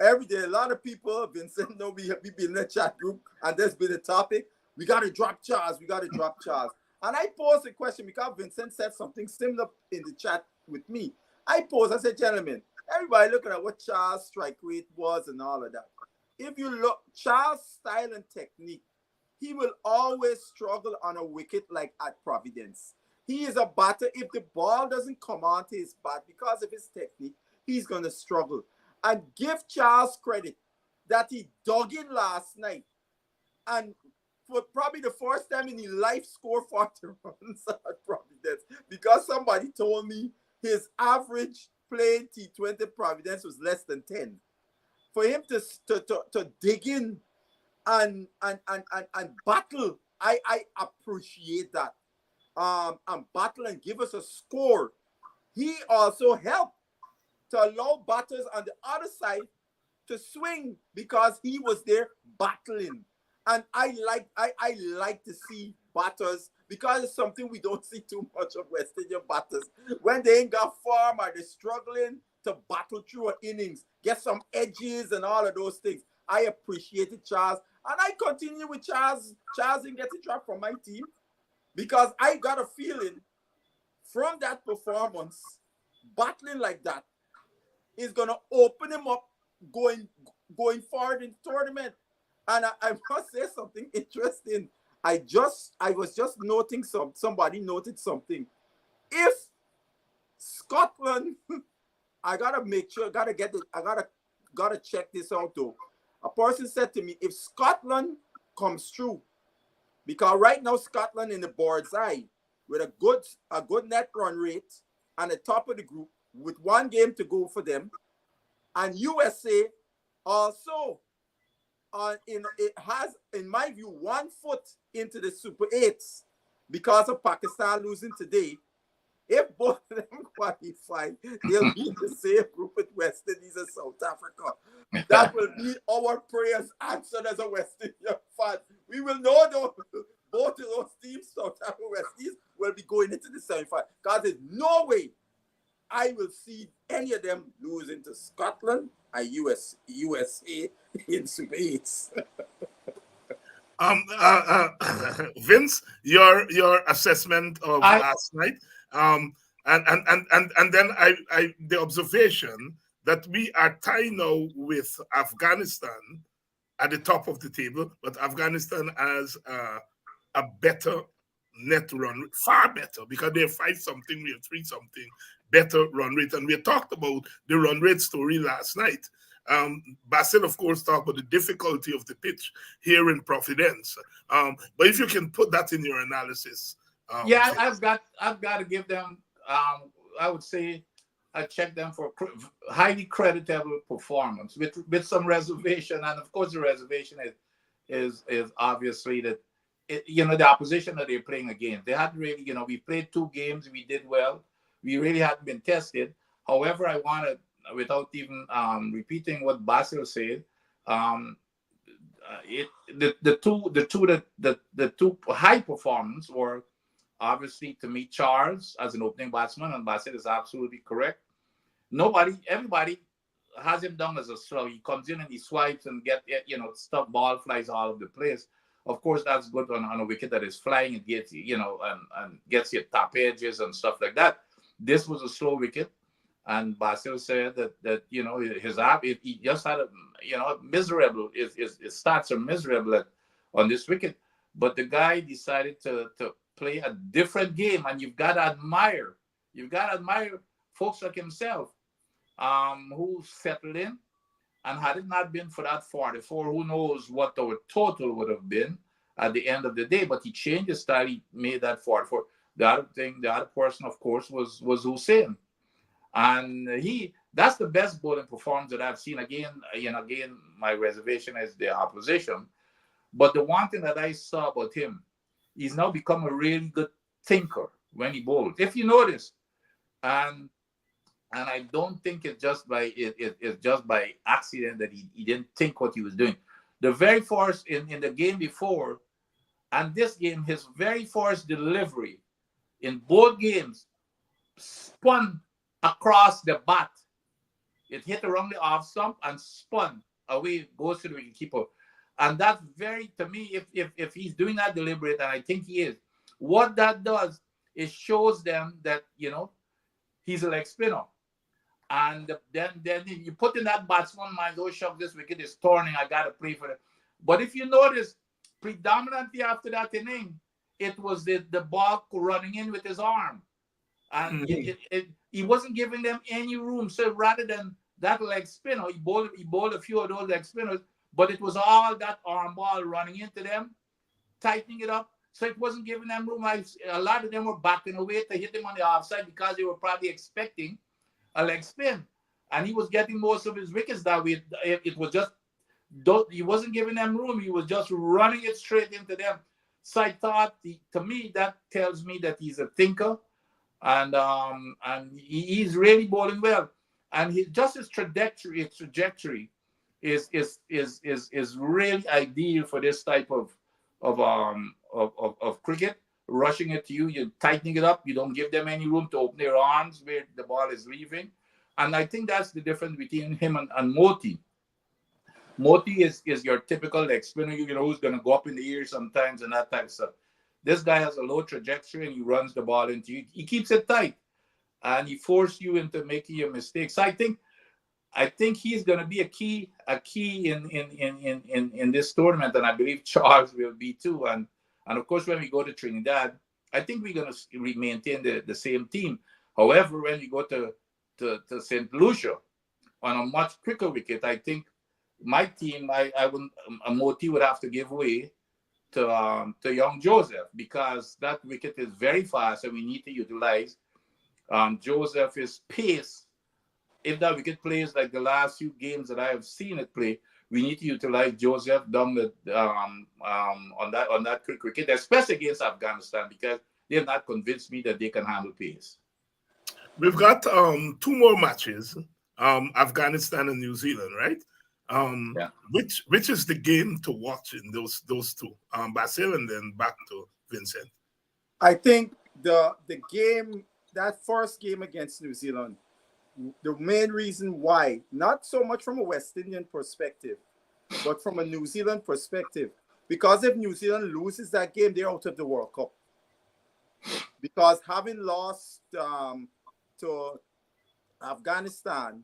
every day, a lot of people, Vincent, we been in a chat group, and there's been a topic. We got to drop Charles. We got to drop Charles. And I posed a question because Vincent said something similar in the chat with me. I said, gentlemen, everybody looking at what Charles' strike rate was and all of that. If you look, Charles' style and technique, he will always struggle on a wicket like at Providence. He is a batter. If the ball doesn't come onto his bat because of his technique, he's going to struggle. And give Charles credit that he dug in last night and for probably the first time in his life scored 40 runs at Providence, because somebody told me his average playing T20 Providence was less than 10. For him to dig in and battle, I appreciate that. And battle and give us a score. He also helped to allow batters on the other side to swing because he was there battling. And I like to see batters because it's something we don't see too much of West Indian batters. When they ain't got form or they're struggling to battle through an innings, get some edges and all of those things. I appreciated Charles. And I continue with Charles. Charles didn't get a drop from my team because I got a feeling from that performance, battling like that is going to open him up going forward in the tournament. And I must say something interesting. I was just noting somebody noted something. If Scotland, I gotta make sure, gotta check this out though. A person said to me, if Scotland comes through, because right now Scotland in the bird's eye with a good net run rate and the top of the group with one game to go for them, and USA also. It has, in my view, 1 foot into the Super 8s because of Pakistan losing today. If both of them qualify, they'll be in the same group with West Indies and South Africa. That will be our prayers answered as a West Indian fan. We will know though, both of those teams, South Africa and West Indies, will be going into the semi-final. Because there's no way I will see any of them losing to Scotland and USA in Super 8s. Vince, your assessment of last night, and then I the observation that we are tied now with Afghanistan at the top of the table, but Afghanistan has a better net run rate, far better, because they're 5-something, we have 3-something better run rate. And we talked about the run rate story last night. Basil, of course, talked about the difficulty of the pitch here in Providence. But if you can put that in your analysis. I've got to give them, I would say, I check them for highly creditable performance with some reservation. And of course, the reservation is obviously that, the opposition that they're playing against. They hadn't really, we played 2 games, we did well. We really hadn't been tested. However, I want to, without even repeating what Basil said, the two high performers were obviously to meet Charles as an opening batsman, and Basil is absolutely correct. Everybody has him down as a slow. He comes in and he swipes and stuff, ball flies all over the place. Of course, that's good on a wicket that is flying and gets, and gets your top edges and stuff like that. This was a slow wicket, and Basil said that he just had miserable. His stats are miserable on this wicket, but the guy decided to play a different game, and you've got to admire folks like himself, who settled in. And had it not been for that 44, who knows what our total would have been at the end of the day. But he changed his style. He made that 44. The other person, of course, was Hussein. And that's the best bowling performance that I've seen. Again, my reservation is the opposition. But the one thing that I saw about him, he's now become a really good thinker when he bowls. If you notice, and I don't think it's just by it's just by accident that he didn't think what he was doing. The very first in the game before and this game, his very first delivery in both games spun across the bat. It hit around the off stump and spun away, goes to the wicketkeeper. And that's very, to me, if he's doing that deliberate, and I think he is, what that does is shows them that, he's a leg spinner. And then you put in that batsman mind, oh, shucks, this wicket is turning, I got to play for it. But if you notice, predominantly after that inning, it was the ball running in with his arm. And he wasn't giving them any room. So rather than that leg spinner, he bowled a few of those leg spinners, but it was all that arm ball running into them, tightening it up. So it wasn't giving them room. A lot of them were backing away to hit him on the offside because they were probably expecting a leg spin. And he was getting most of his wickets that way. It was just, he wasn't giving them room. He was just running it straight into them. So I thought, to me, that tells me that he's a thinker. And he's really bowling well. And his trajectory is really ideal for this type of cricket. Rushing it to you, you're tightening it up. You don't give them any room to open their arms where the ball is leaving. And I think that's the difference between him and Moti. Moti is your typical leg spinner, who's going to go up in the air sometimes and that type of stuff. This guy has a low trajectory and he runs the ball into you. He keeps it tight and he forces you into making your mistakes. So I think he's going to be a key in this tournament, and I believe Charles will be too. And of course, when we go to Trinidad, I think we're going to maintain the same team. However, when we go to St. Lucia on a much quicker wicket, I think my team, Moti would have to give way to young Joseph, because that wicket is very fast and we need to utilize Joseph's pace. If that wicket plays like the last few games that I have seen it play, we need to utilize Joseph down on that quick wicket, especially against Afghanistan, because they have not convinced me that they can handle pace. We've got 2 more matches, Afghanistan and New Zealand, right? Yeah. Which is the game to watch in those 2? Basil, and then back to Vincent. I think the game, that first game against New Zealand, the main reason why, not so much from a West Indian perspective, but from a New Zealand perspective, because if New Zealand loses that game, they're out of the World Cup. Because having lost to Afghanistan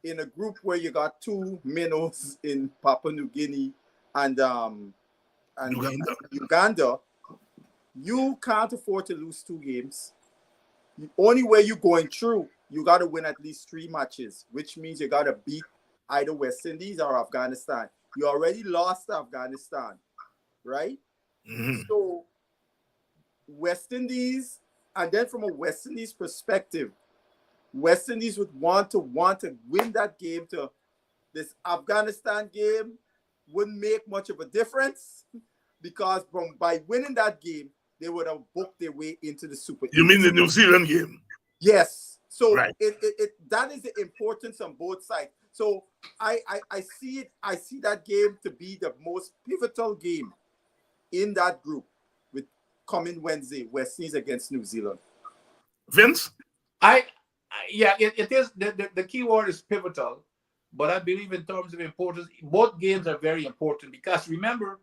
in a group where you got 2 minnows in Papua New Guinea and Uganda, you can't afford to lose 2 games. The only way you're going through, you got to win at least 3 matches, which means you got to beat either West Indies or Afghanistan. You already lost Afghanistan, right? Mm-hmm. So West Indies, and then from a West Indies perspective, West Indies would want to win that game. To this Afghanistan game wouldn't make much of a difference, because by winning that game, they would have booked their way into the Super. You mean the New Zealand game? Yes. So right. That is the importance on both sides. So I see it. I see that game to be the most pivotal game in that group, with coming Wednesday, West Indies against New Zealand. Vince? It is the key word is pivotal, but I believe in terms of importance, both games are very important, because remember,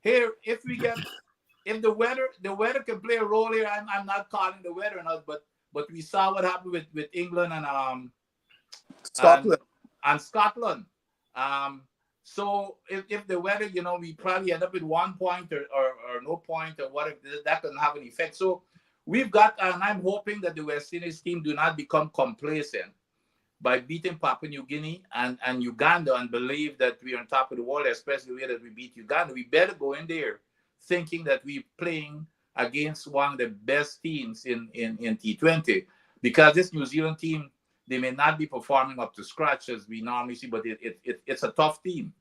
here if the weather can play a role here. I'm not calling the weather or not, but we saw what happened with England and Scotland. And Scotland. So if the weather, we probably end up with 1 point or no point, or whatever, that can have an effect. So we've got, and I'm hoping that the West Indies team do not become complacent by beating Papua New Guinea and Uganda and believe that we're on top of the world, especially the way that we beat Uganda. We better go in there thinking that we're playing against one of the best teams in T20. because this New Zealand team, they may not be performing up to scratch as we normally see, but it's a tough team.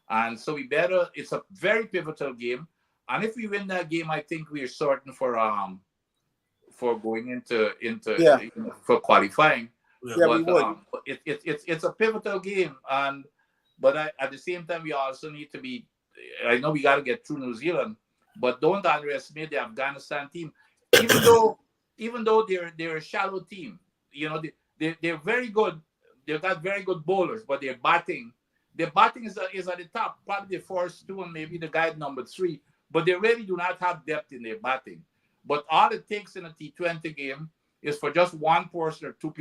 And so it's a very pivotal game. And if we win that game, I think we are certain for going into for qualifying. Yeah, we would. It's a pivotal game, but at the same time we also need to be. I know we got to get through New Zealand, but don't underestimate the Afghanistan team. Even though they're a shallow team, they're very good. They've got very good bowlers, but their batting is at the top, probably the first two and maybe the guy number 3. But they really do not have depth in their batting. But all it takes in a T20 game is for just one person or two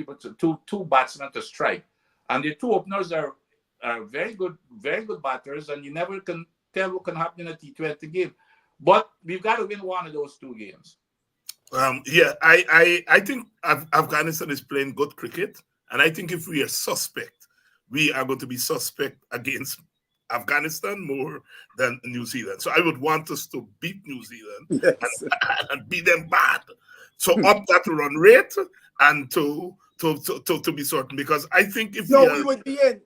batsmen to strike. And the two openers are very good batters, and you never can tell what can happen in a T20 game. But we've got to win one of those 2 games. I think Afghanistan is playing good cricket, and I think if we are suspect, we are going to be suspect against Afghanistan more than New Zealand. So I would want us to beat New Zealand and beat them bad. So up that run rate and to be certain, because I think if we would be in.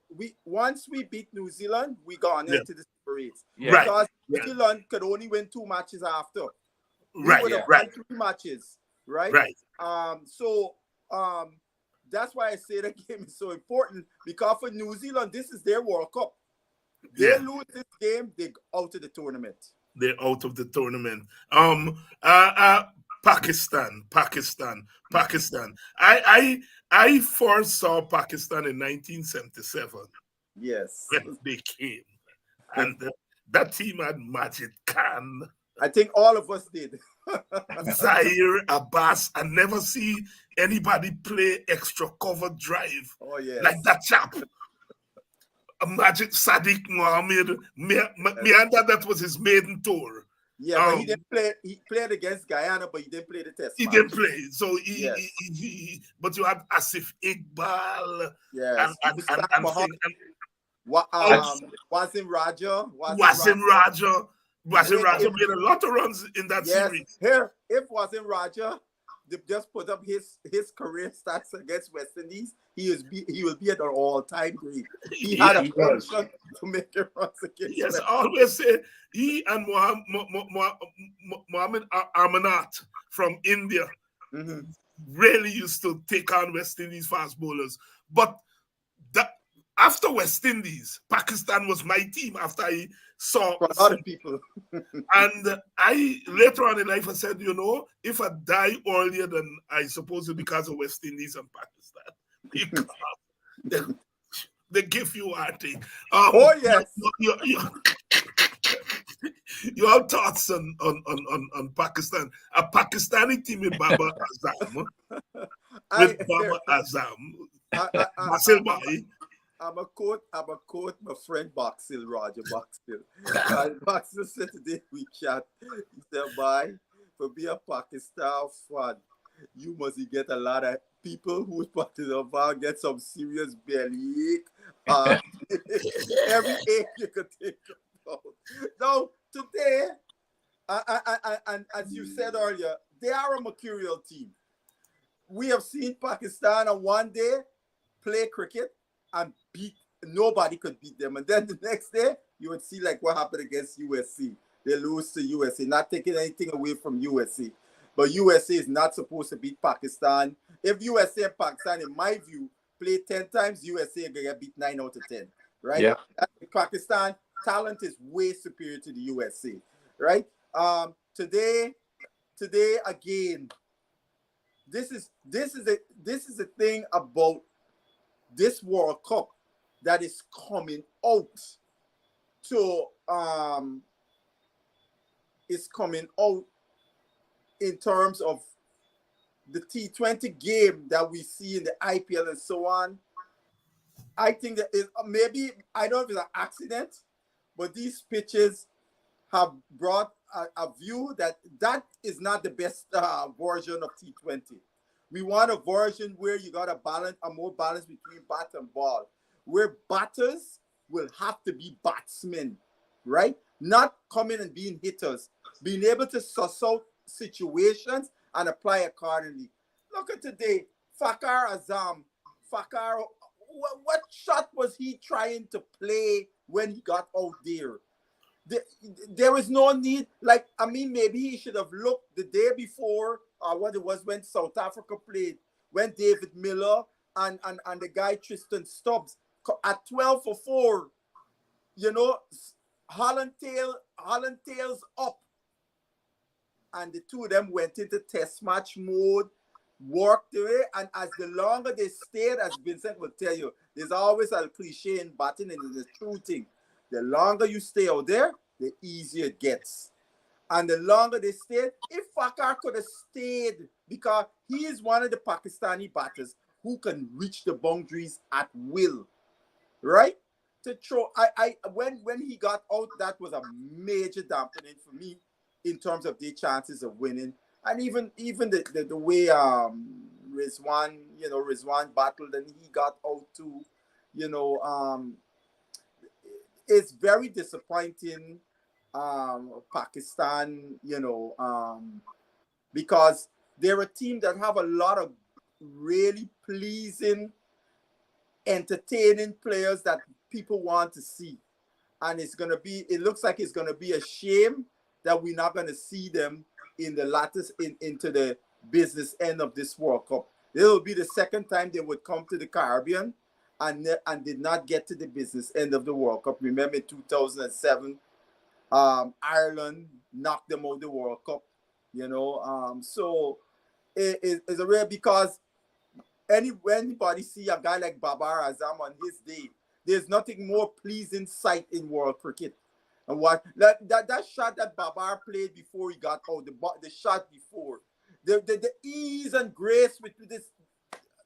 Once we beat New Zealand, we gone into the Super 8. Yeah. Because New Zealand could only win 2 matches after. Right. We would have won 3 matches. Right. So that's why I say the game is so important, because for New Zealand, this is their World Cup. They lose this game, they're out of the tournament. They're out of the tournament. Pakistan. I first saw Pakistan in 1977. Yes. When they came. And that team had Majid Khan. I think all of us did. Zaire, Abbas. I never see anybody play extra cover drive like that chap. Majid Sadiq Mohammed. Meander, that was his maiden tour. Yeah, but he didn't play. He played against Guyana, but he didn't play the test. He didn't play. So but you had Asif Iqbal. Yes. Wasim Raja. Wasim Raja made a lot of runs in that series. Here, if Wasim Raja just put up his career stats against West Indies, he will be at an all-time great. He had a function to make it runs against. Yes, I always say he and Mohammed Amanat from India really used to take on West Indies fast bowlers. But after West Indies, Pakistan was my team after I saw a lot of people. And I later on in life I said, if I die earlier than I suppose it because of West Indies and Pakistan, because they give you heartache. Yes. Your thoughts on Pakistan? A Pakistani team with Babar Azam, Basil Bhai. I'm a quote my friend Basil, Roger Basil. Basil said today we chat. He said, "Bye, for be a Pakistan fan, you must get a lot of people who's Pakistan get some serious belly ache. Every ache you could think about." Now today, and as you said earlier, they are a mercurial team. We have seen Pakistan on one day play cricket and nobody could beat them. And then the next day, you would see like what happened against USC. They lose to USC, not taking anything away from USC. But USA is not supposed to beat Pakistan. If USA and Pakistan, in my view, play 10 times, USA are going to get beat 9 out of 10. Right? Yeah. Pakistan talent is way superior to the USA. Right? Today again, this is the thing about this World Cup that is coming out in terms of the T20 game that we see in the IPL and so on. I think that maybe, I don't know if it's an accident, but these pitches have brought a view that is not the best version of T20. We want a version where you got a more balance between bat and ball, where batters will have to be batsmen, right? Not coming and being hitters, being able to suss out situations and apply accordingly. Look at today, Fakar Azam, Fakar, what shot was he trying to play when he got out there? There was no need. Like, I mean, maybe he should have looked the day before, what it was when South Africa played, when David Miller and the guy Tristan Stubbs at 12 for 4, you know, Holland tails up. And the two of them went into test match mode, worked away, and as the longer they stayed, as Vincent will tell you, there's always a cliche in batting, and it's a true thing. The longer you stay out there, the easier it gets. And the longer they stayed, if Fakar could have stayed, because he is one of the Pakistani batters who can reach the boundaries at will, right? To throw, when he got out, that was a major dampening for me in terms of their chances of winning. And even the way Rizwan battled and he got out too, you know, it's very disappointing, Pakistan, you know, because they're a team that have a lot of really pleasing, entertaining players that people want to see. And it looks like it's gonna be a shame that we're not gonna see them in the latest into the business end of this World Cup. It will be the second time they would come to the Caribbean and did not get to the business end of the World Cup. Remember in 2007, Ireland knocked them out of the World Cup, you know. So it's a rare, because anybody see a guy like Babar Azam on his day, there's nothing more pleasing sight in world cricket. And what that shot that Babar played before he got out, the shot before, the ease and grace with this,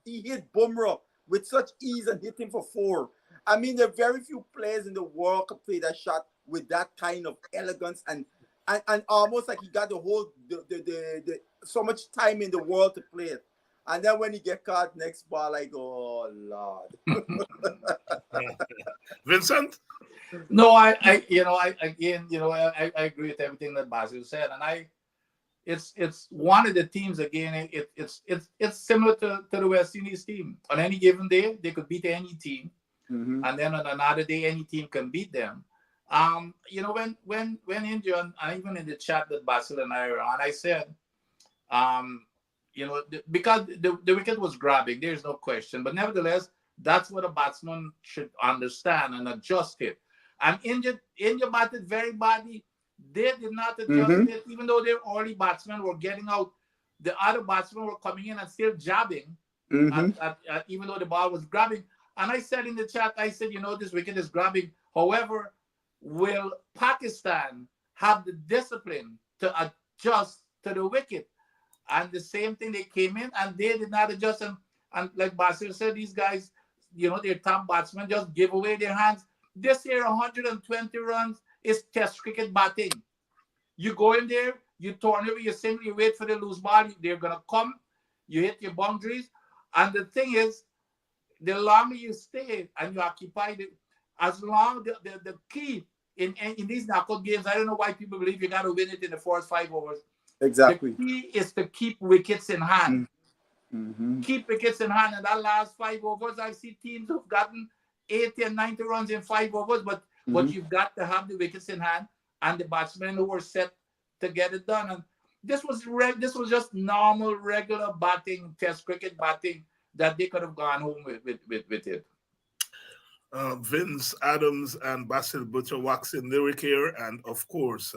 he hit Bumrah with such ease and hit him for 4. I mean, there are very few players in the world can play that shot with that kind of elegance and almost like he got the whole the so much time in the world to play it. And then when he get caught next ball, I go, oh Lord. Vincent? No, I agree with everything that Basil said, and it's one of the teams again. It's similar to the West Indies team. On any given day, they could beat any team, and then on another day, any team can beat them. You know, when India, and even in the chat that Basil and I were on, I said, you know, because the wicket was grabbing, there's no question, but nevertheless, that's what a batsman should understand and adjust it. And India batted very badly. They did not adjust it, even though their early batsmen were getting out. The other batsmen were coming in and still jabbing, even though the ball was grabbing. And I said in the chat, I said, you know, this wicket is grabbing. However, will Pakistan have the discipline to adjust to the wicket? And the same thing, they came in and they did not adjust. And like Basil said, these guys, you know, their top batsmen just give away their hands. This year, 120 runs is test cricket batting. You go in there, you turn over, you single, you wait for the loose ball. They're going to come. You hit your boundaries. And the thing is, the longer you stay and you occupy it, as long the key in these knockout games, I don't know why people believe you got to win it in the first 5 overs. Exactly. The key is to keep wickets in hand. Keep wickets in hand. And that last 5 overs, I see teams who've gotten 80 and 90 runs in 5 overs, but you've got to have the wickets in hand and the batsmen who were set to get it done. And this was just normal, regular batting, test cricket batting that they could have gone home with it. Vince Adams and Basil Butcher waxing lyric here, and of course,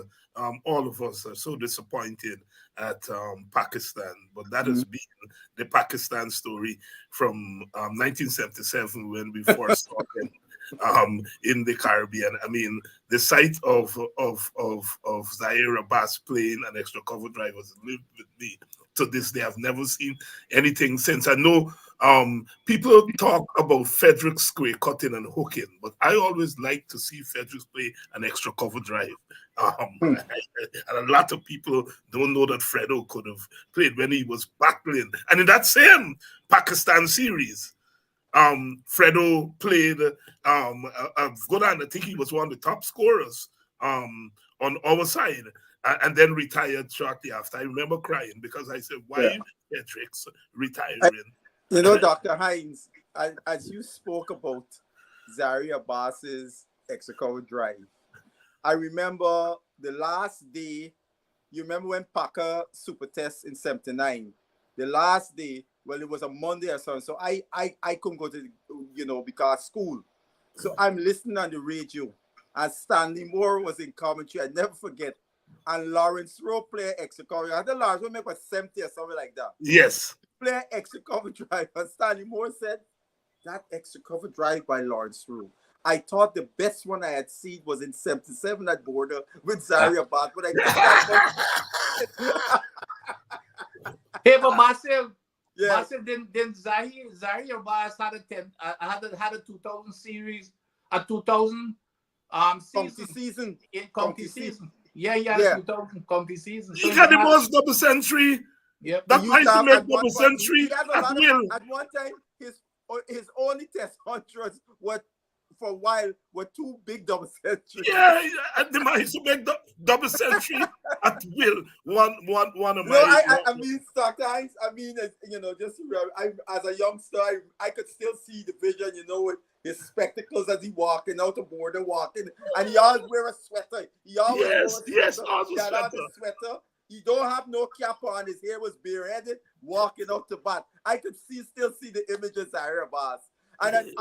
all of us are so disappointed at Pakistan, but that has been the Pakistan story from 1977 when we first saw them in the Caribbean. I mean, the sight of Zaire Abbas playing an extra cover drive has lived with me to this day. I've never seen anything since. I know people talk about Frederick Square cutting and hooking, but I always like to see Fredericks play an extra cover drive. And a lot of people don't know that Fredo could have played when he was battling. And in that same Pakistan series, Fredo played Godan. I think he was one of the top scorers on our side, and then retired shortly after. I remember crying because I said, why Fredericks retiring? You know, Dr. Hines, as you spoke about Zaria Abbas's extra drive, I remember the last day. You remember when Packer super test in 79? The last day, well, it was a Monday or something. So I couldn't go to, because school. So I'm listening on the radio, and Stanley Moore was in commentary. I never forget. And Lawrence Rowe play extra cover. I think Lawrence Rowe make was 70 or something like that. Yes. Play extra cover drive. And Stanley Moore said, that extra cover drive by Lawrence Rowe, I thought the best one I had seen was in 77 at border with Zaria Abbas, but I think that was... Hey, but Basil, Yeah. Basil, then Zaria Abbas had a 2000 series, a 2000 season. County season. Yeah, yeah. 2000 county season. He got the most double century. Yep. That He might used to have make at one double point- century he has a at lot of- will. At one time, his only test hundreds were for a while were two big double centuries. Yeah, and the man used to make double century at will. One of No, my. I mean, sometimes, just as a youngster, I could still see the vision, with his spectacles as he walking out the border, and he always wear a sweater. He always wear a sweater. Yes, always He had on the sweater. He don't have no cap on. His hair was bareheaded, walking out the bat. I could still see the image of Zaire Abbas. And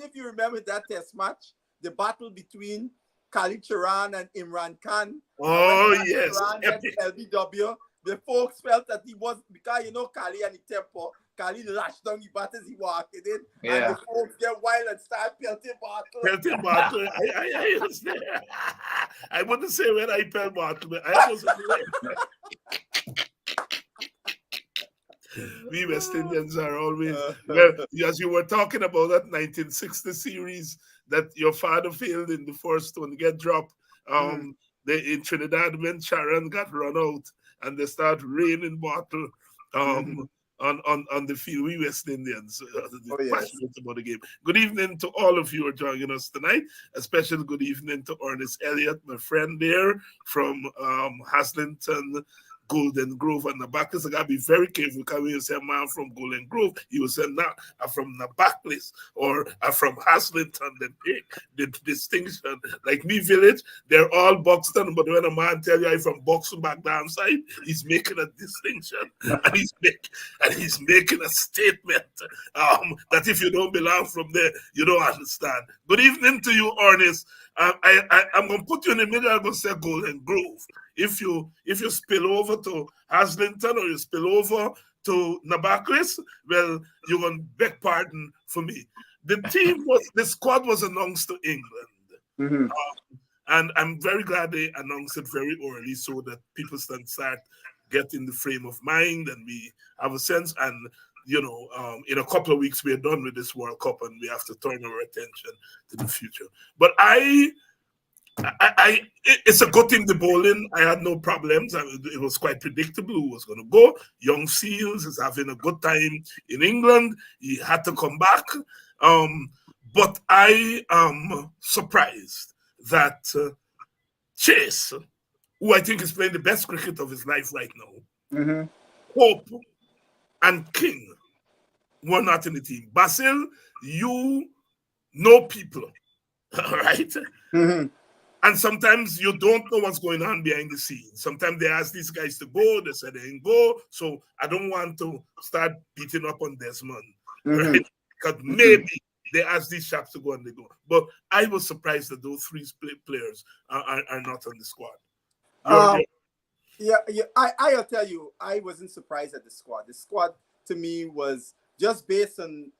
if you remember that test match, the battle between Khalid Charan and Imran Khan. Oh, yes. Charan had LBW. The folks felt that he was, because Khalid and the tempo, Khalid lashed down the bat as he walked in. Yeah. And the folks get wild and start pelting battle. Pelting battle. I understand. I wouldn't say when I pelt battle, but I was. We West Indians are always, well, as you were talking about that 1960 series that your father failed in the first one to get dropped. In Trinidad, when Sharon got run out and they start raining bottle on the field, we West Indians passionate about the game. Good evening to all of you who are joining us tonight. A special good evening to Ernest Elliott, my friend there from Haslington, Golden Grove, and the backers. I gotta be very careful because when you say man from Golden Grove, you will say now I'm from the back place or I'm from Haslington. The distinction, like me village, they're all Buxton, but when a man tell you I'm from Buxton back down side, he's making a distinction and he's making a statement that if you don't belong from there, you don't understand. Good evening to you, Ernest. I'm gonna put you in the middle. I'm gonna say Golden Grove. If you spill over to Haslington or you spill over to Nabakris, well, you're gonna beg pardon for me. The squad was announced to England, and I'm very glad they announced it very early so that people can start getting the frame of mind and we have a sense. And in a couple of weeks, we're done with this World Cup and we have to turn our attention to the future. But it's a good thing, the bowling. I had no problems. It was quite predictable who was going to go. Young Seals is having a good time in England. He had to come back. But I am surprised that Chase, who I think is playing the best cricket of his life right now, Hope and King were not in the team. Basil, you know people, right? And sometimes you don't know what's going on behind the scenes. Sometimes they ask these guys to go, they say they ain't go. So I don't want to start beating up on Desmond, right? Because maybe they ask these chaps to go and they go. But I was surprised that those three players are not on the squad. I'll tell you, I wasn't surprised at the squad. The squad, to me, was just based on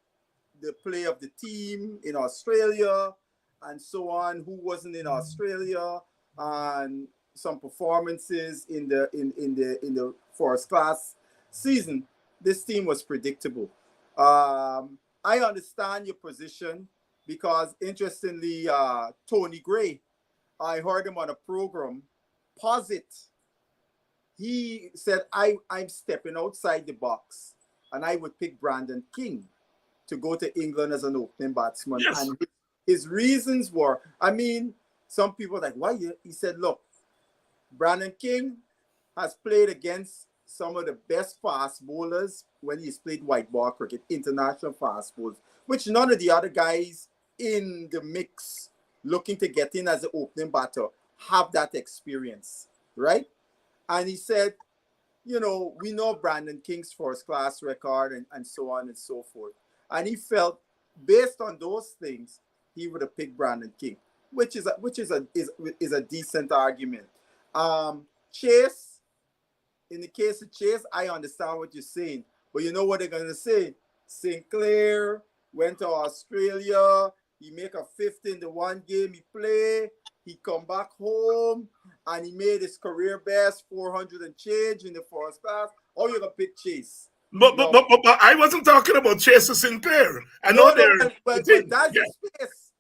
the play of the team in Australia and so on, who wasn't in Australia, and some performances in the first class season. This team was predictable. I understand your position because, interestingly, Tony Gray, I heard him on a program posit. He said, I'm stepping outside the box, and I would pick Brandon King to go to England as an opening batsman. Yes. And his reasons were, some people are like, why? He said, look, Brandon King has played against some of the best fast bowlers when he's played white ball cricket, international fast bowlers, which none of the other guys in the mix looking to get in as an opening batter have that experience, right? And he said, you know, we know Brandon King's first class record and so on and so forth. And he felt based on those things, he would have picked Brandon King, which is a decent argument. Chase, in the case of Chase, I understand what you're saying, but you know what they're gonna say? Sinclair went to Australia, he make a fifth in the one game he played, he come back home, and he made his career best 400 and change in the first class. Oh, you're gonna pick Chase. But I wasn't talking about Chase or Sinclair. I know but that's the space.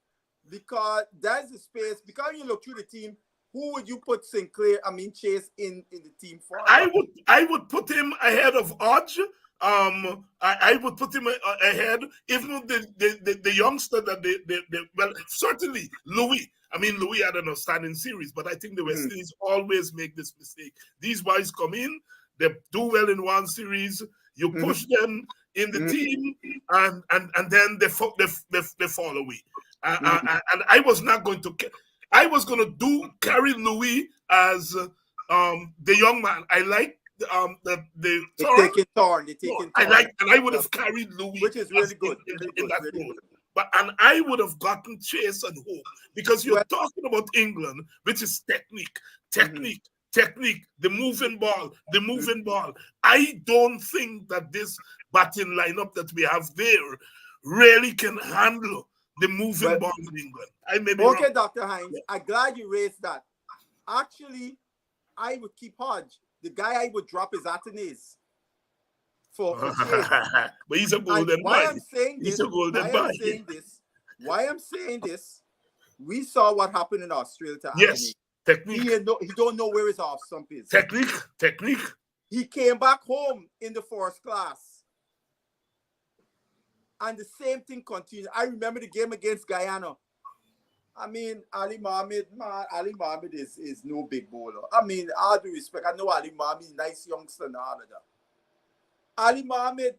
Because that's the space. Because you look through the team, who would you put Chase in the team for? I would put him ahead of Hodge. I would put him ahead, even the youngster that well, certainly Louis. I mean, Louis had an outstanding series, but I think the West Indies always make this mistake. These boys come in, they do well in one series, you push them in the team, and then they fall away. And I was not going to. I was going to carry Louis as the young man. I like the taking turn. And I would have carried Louis, which is really good in that role. And I would have gotten Chase and Hope, because you're talking about England, which is technique, the moving ball. I don't think that this batting lineup that we have there really can handle the moving ball in England. I may be wrong. Dr. Hines, I'm glad you raised that. Actually, I would keep Hodge. The guy I would drop is Atenes. But he's a golden boy. Why I'm saying this, we saw what happened in Australia to Atenes. Technique. He don't know where his off stump is. Technique. He came back home in the first class. And the same thing continued. I remember the game against Guyana. I mean, Ali Mohammed is no big bowler. I mean, all due respect, I know Ali Mohammed is a nice youngster and all of that. Ali Mohammed,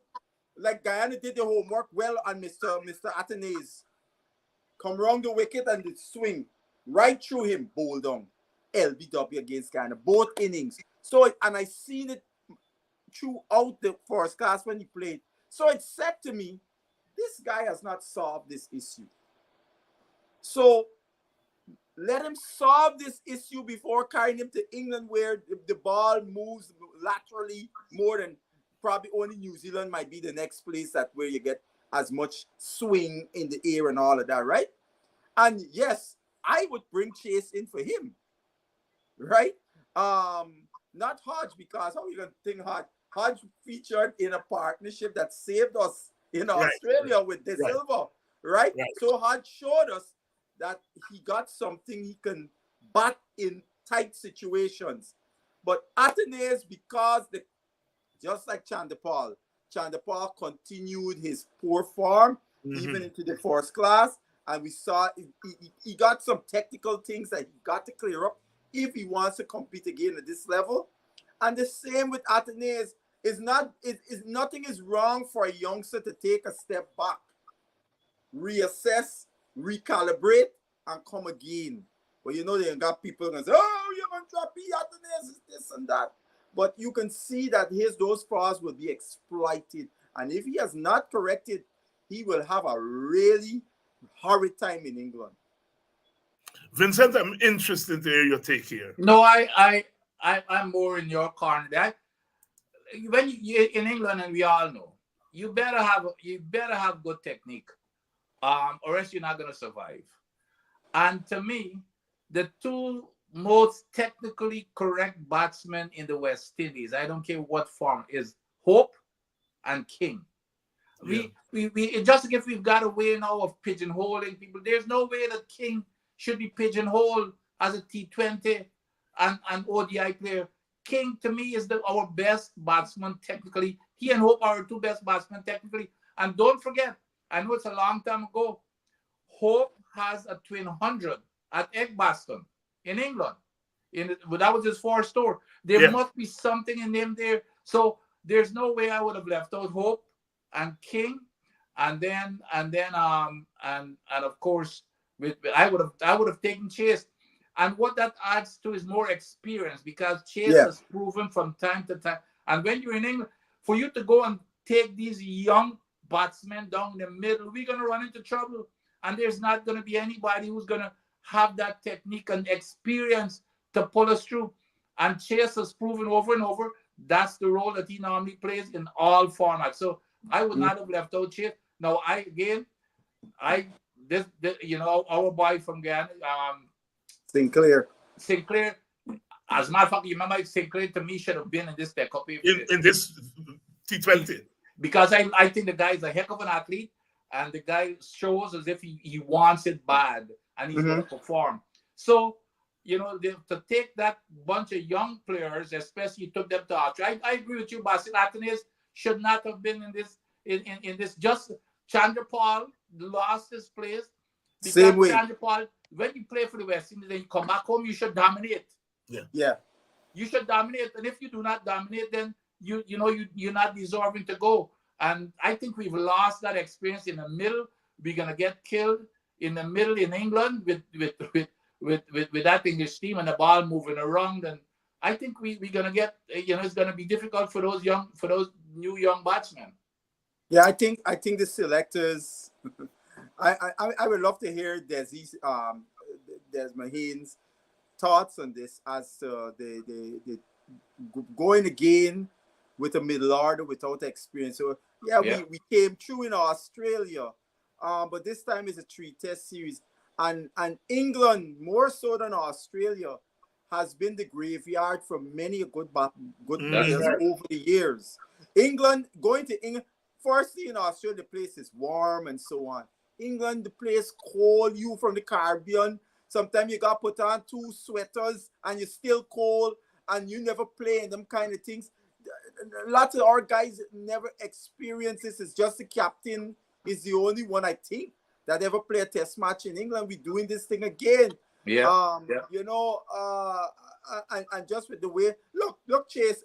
like Guyana did the homework well on Mr. Atenes. Come round the wicket and the swing right through him, bowl down. LBW against Guyana, both innings. So, and I seen it throughout the first class when he played. So it said to me, this guy has not solved this issue. So let him solve this issue before carrying him to England, where the ball moves laterally more than probably only New Zealand might be the next place that where you get as much swing in the air and all of that, right? And yes, I would bring Chase in for him, right? Not Hodge, because how are you going to think Hodge? Hodge featured in a partnership that saved us in Australia with De Silva, right? So Hodge showed us that he got something he can bat in tight situations. But Atenes, because just like Chandapal continued his poor form even into the first class, and we saw he got some technical things that he got to clear up if he wants to compete again at this level. And the same with Atenes. Nothing is wrong for a youngster to take a step back, reassess, recalibrate, and come again. But you know, they got people going to say, oh, you're going to drop Atenes, this and that. But you can see that those flaws will be exploited. And if he has not corrected, he will have a really horrid time in England. Vincent, I'm interested to hear your take here. No, I'm more in your corner. When you in England, and we all know, you better have good technique, or else you're not going to survive. And to me, the two most technically correct batsmen in the West Indies, I don't care what form, is Hope and King. We just if we've got a way now of pigeonholing people, there's no way that King should be pigeonholed as a T20 and ODI player. King, to me, is our best batsman technically. He and Hope are our two best batsmen technically. And don't forget, I know it's a long time ago, Hope has a twin 100 at Edgbaston in England. That was his first tour. There must be something in him there. So there's no way I would have left out Hope and King, and of course I would have taken Chase. And what that adds to is more experience, because Chase has proven from time to time. And when you're in England, for you to go and take these young batsmen down the middle, we're going to run into trouble. And there's not going to be anybody who's going to have that technique and experience to pull us through. And Chase has proven over and over that's the role that he normally plays in all formats. So I would not have left out Chase. Now, our boy from Guyana, Sinclair. As a matter of fact, you remember Sinclair to me should have been in this Cup in this T20, because I think the guy is a heck of an athlete, and the guy shows as if he wants it bad and he's going to perform. So, to take that bunch of young players, especially you took them to Australia. I agree with you, Basil. Athens should not have been in this. Just Chandrapal lost his place. Same way. Chandrapal, when you play for the West Indies and you come back home, you should dominate. Yeah. You should dominate, and if you do not dominate, then you're not deserving to go. And I think we've lost that experience in the middle. We're gonna get killed in the middle in England with that English team and the ball moving around. And I think we're gonna get it's gonna be difficult for those new young batsmen. Yeah, I think the selectors. I would love to hear Desmond Haynes' thoughts on this, as the going again with a middle order without experience. So we came through in Australia, but this time it's a 3-test series, and England, more so than Australia, has been the graveyard for many good players over the years. Going to England, firstly in Australia, the place is warm and so on. England, the place cold. You from the Caribbean, sometimes you got put on 2 sweaters and you're still cold, and you never play in them kind of things. Lots of our guys never experience this. It's just the captain is the only one, I think, that ever played a test match in England. We're doing this thing again. And just with the way, look, Chase,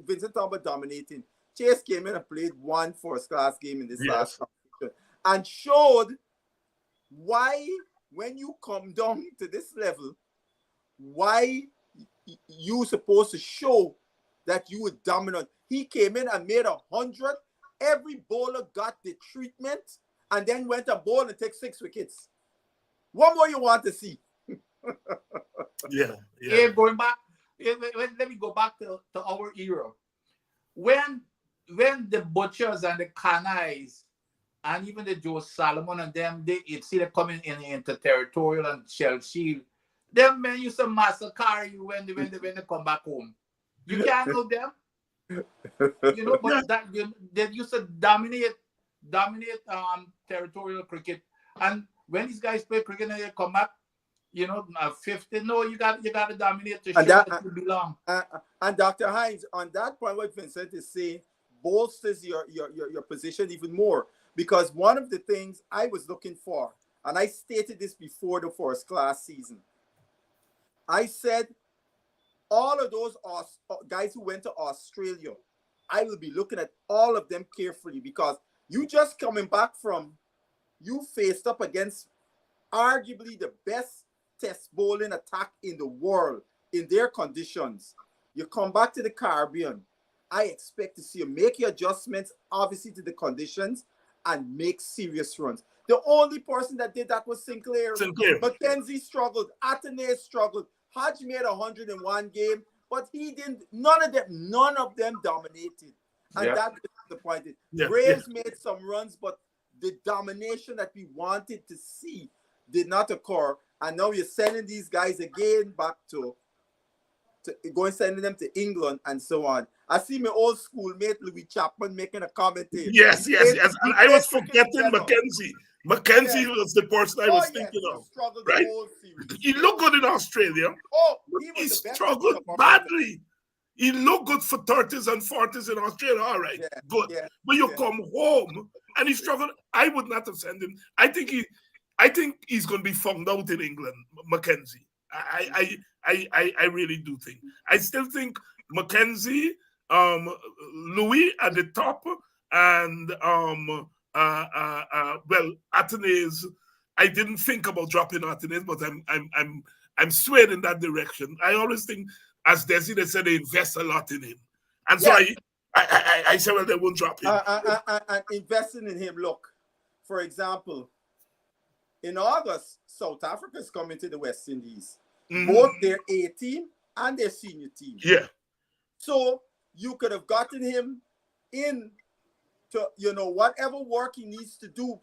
Vincent talking about dominating. Chase came in and played 1 first-class game in this last competition, and showed why, when you come down to this level, why you supposed to show that you were dominant. He came in and made 100. Every bowler got the treatment, and then went and bowled and take 6 wickets. What more you want to see? Going back, let me go back to our era. When the Butchers and the Canais and even the Joe Salomon and them, you'd see them coming into territorial and shell shield. Them men used to massacre you when they come back home. You can't know them. But they used to dominate territorial cricket. And when these guys play cricket and they come back, 50. No, you got to dominate to show that you belong. And Dr. Hines, on that point, what Vincent is saying bolsters your position even more, because one of the things I was looking for, and I stated this before the first-class season, I said, all of those guys who went to Australia, I will be looking at all of them carefully, because you just coming back from, you faced up against arguably the best test bowling attack in the world in their conditions. You come back to the Caribbean, I expect to see you make your adjustments, obviously, to the conditions and make serious runs. The only person that did that was Sinclair. Mackenzie struggled. Atenay struggled. Hodge made 101 game, but he didn't. None of them dominated. And that's the point. Graves made some runs, but the domination that we wanted to see did not occur. And now you're sending these guys again back to sending them to England and so on. I see my old schoolmate Louis Chapman making a comment here. Yes. And I was forgetting Mackenzie. Mackenzie was the person I was thinking of. Right? He looked good in Australia. He struggled badly. He looked good for 30s and 40s in Australia. All right, good. But you come home and he struggled. I would not have sent him. I think he's going to be found out in England, Mackenzie. I really do think. I still think Mackenzie Louis at the top, and well, Athenaeus. I didn't think about dropping Athenaeus, but I'm swayed in that direction. I always think, as Desi, they said they invest a lot in him, and so I said, well, they won't drop him. And investing in him. Look, for example, in August, South Africa is coming to the West Indies, both their A team and their senior team. Yeah. So you could have gotten him in to, whatever work he needs to do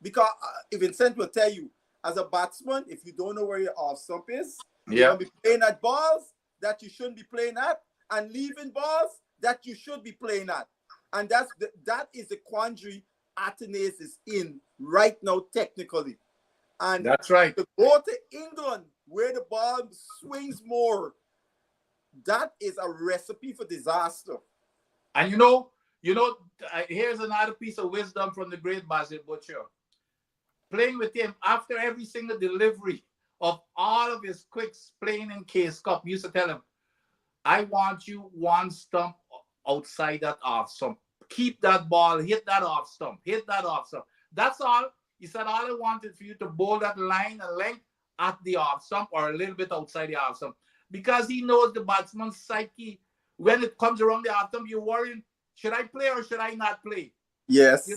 because Vincent will tell you, as a batsman, if you don't know where your off stump is, you're going to be playing at balls that you shouldn't be playing at and leaving balls that you should be playing at. And that is the quandary Athenaeus is in right now, technically. And that's right. To go to England where the ball swings more, that is a recipe for disaster. And here's another piece of wisdom from the great Basil Butcher. Playing with him after every single delivery of all of his quicks playing in Case Cup, he used to tell him, I want you one stump outside that off stump. Keep that ball, hit that off stump, hit that off stump. That's all. He said, all I wanted for you to bowl that line and length at the off stump or a little bit outside the off stump. Because he knows the batsman's psyche. When it comes around the off stump, you're worrying, should I play or should I not play? Yes.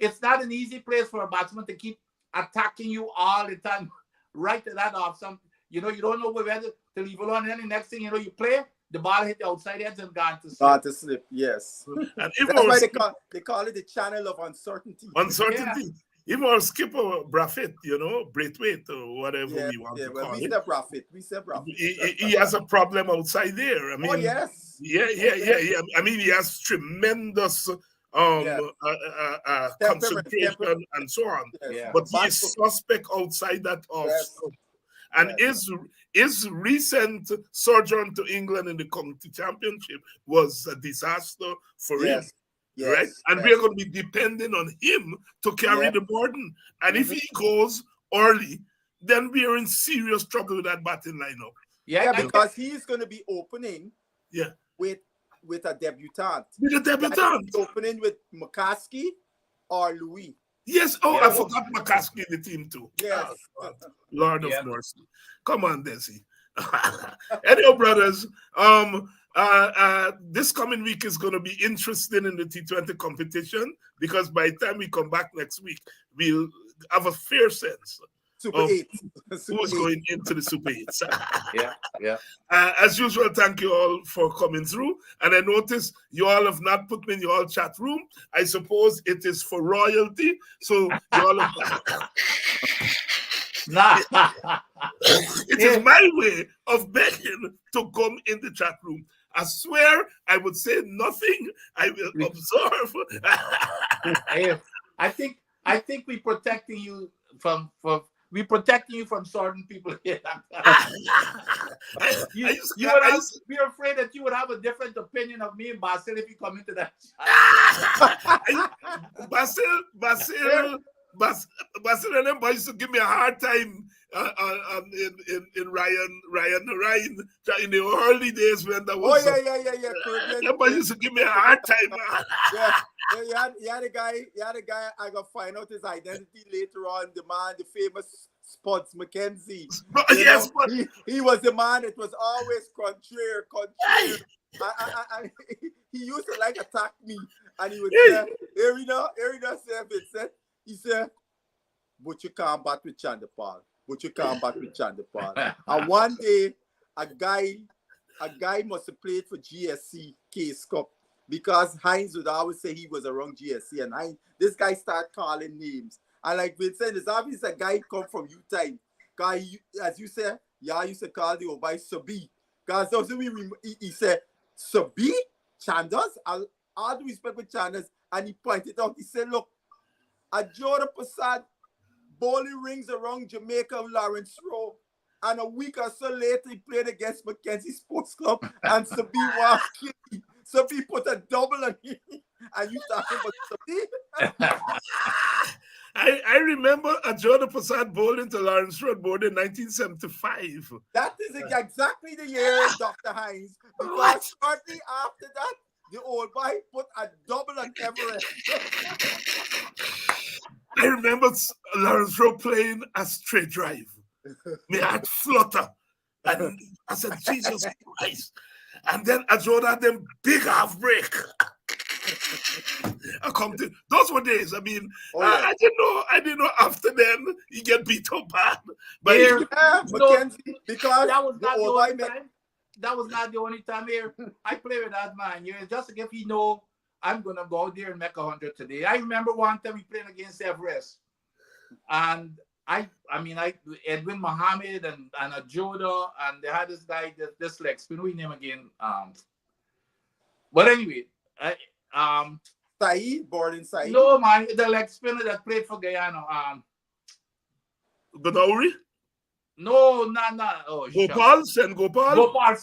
It's not an easy place for a batsman to keep attacking you all the time, right to that off stump. You don't know whether to leave alone. And then the next thing you play, the ball hit the outside edge and gone to slip. Gone to slip, yes. And that's why they call it the channel of uncertainty. Uncertainty. Yeah. Even our skipper Braithwaite, Braithwaite or whatever we want to call it. We said Braithwaite. He has a problem outside there. I mean, yes. Yeah. I mean, he has tremendous concentration and so on. Yes. But he is suspect outside that off stump. And his recent sojourn to England in the County Championship was a disaster for him. Yes, right? And we are going to be depending on him to carry the burden. And if he goes early, then we are in serious trouble with that batting lineup. Yeah, because he's going to be opening with a debutant. With a debutant. Opening with McCaskey or Louis. Yes. Oh, I forgot McCaskey in the team too. Yes. Oh, Lord of mercy. Come on, Desi. Anyhow, brothers, this coming week is going to be interesting in the T20 competition because by the time we come back next week, we'll have a fair sense Super 8. Who's going into the Super 8s. Yeah. As usual, thank you all for coming through. And I notice you all have not put me in your chat room. I suppose it is for royalty. So you all have... It is my way of begging to come in the chat room. I swear I would say nothing. I will observe. I think we're protecting you from certain people here. We're afraid that you would have a different opinion of me and Basil if you come into that chat. Basil and them boys used to give me a hard time in Ryan in the early days when that was. Them boys used to give me a hard time. You had a guy. I got to find out his identity later on. The man, the famous Spuds McKenzie. Yes, he was the man. It was always contraire. He used to attack me, and he would say, "Here we go, say Vincent." He said, "But you can't bat with Chandapal. And one day, a guy must have played for GSC Case Cup because Heinz would always say he was around GSC, and this guy started calling names. And like Vincent, it's obvious a guy come from U-Time. Guy, as you said, I used to call the Obai Sabi. Because he said, Sabi? Chandas? All due respect with Chandas. And he pointed out, he said, look, a Jordan Prasad bowling rings around Jamaica Lawrence Rowe. And a week or so later, he played against Mackenzie Sports Club. And Sabi was kidding. Sabi put a double on him. And you talking about Sabi? I remember Jordan Prasad bowled into Lawrence Road Board in 1975. That is exactly the year, Dr. Hines. Because shortly after that, the old boy put a double on Everest. I remember Lawrence Road playing a straight drive. My heart flutter. And I said, Jesus Christ. And then Jordan had them big half break. I come to those were days. I mean, I didn't know after then he get beat up bad. But Mackenzie, because that was not the only time. That was not the only time here. I play with that man. Just if he know I'm gonna go out there and make 100 today. I remember one time we played against Everest, and I mean Edwin Mohammed and a Joda, and they had this guy this leg spin. What's his name again? But anyway, Saeed, born in Saeed. No man, the leg spinner that played for Guyana. Godauri? No. Oh, Gopal, Sen Gopal. Yes,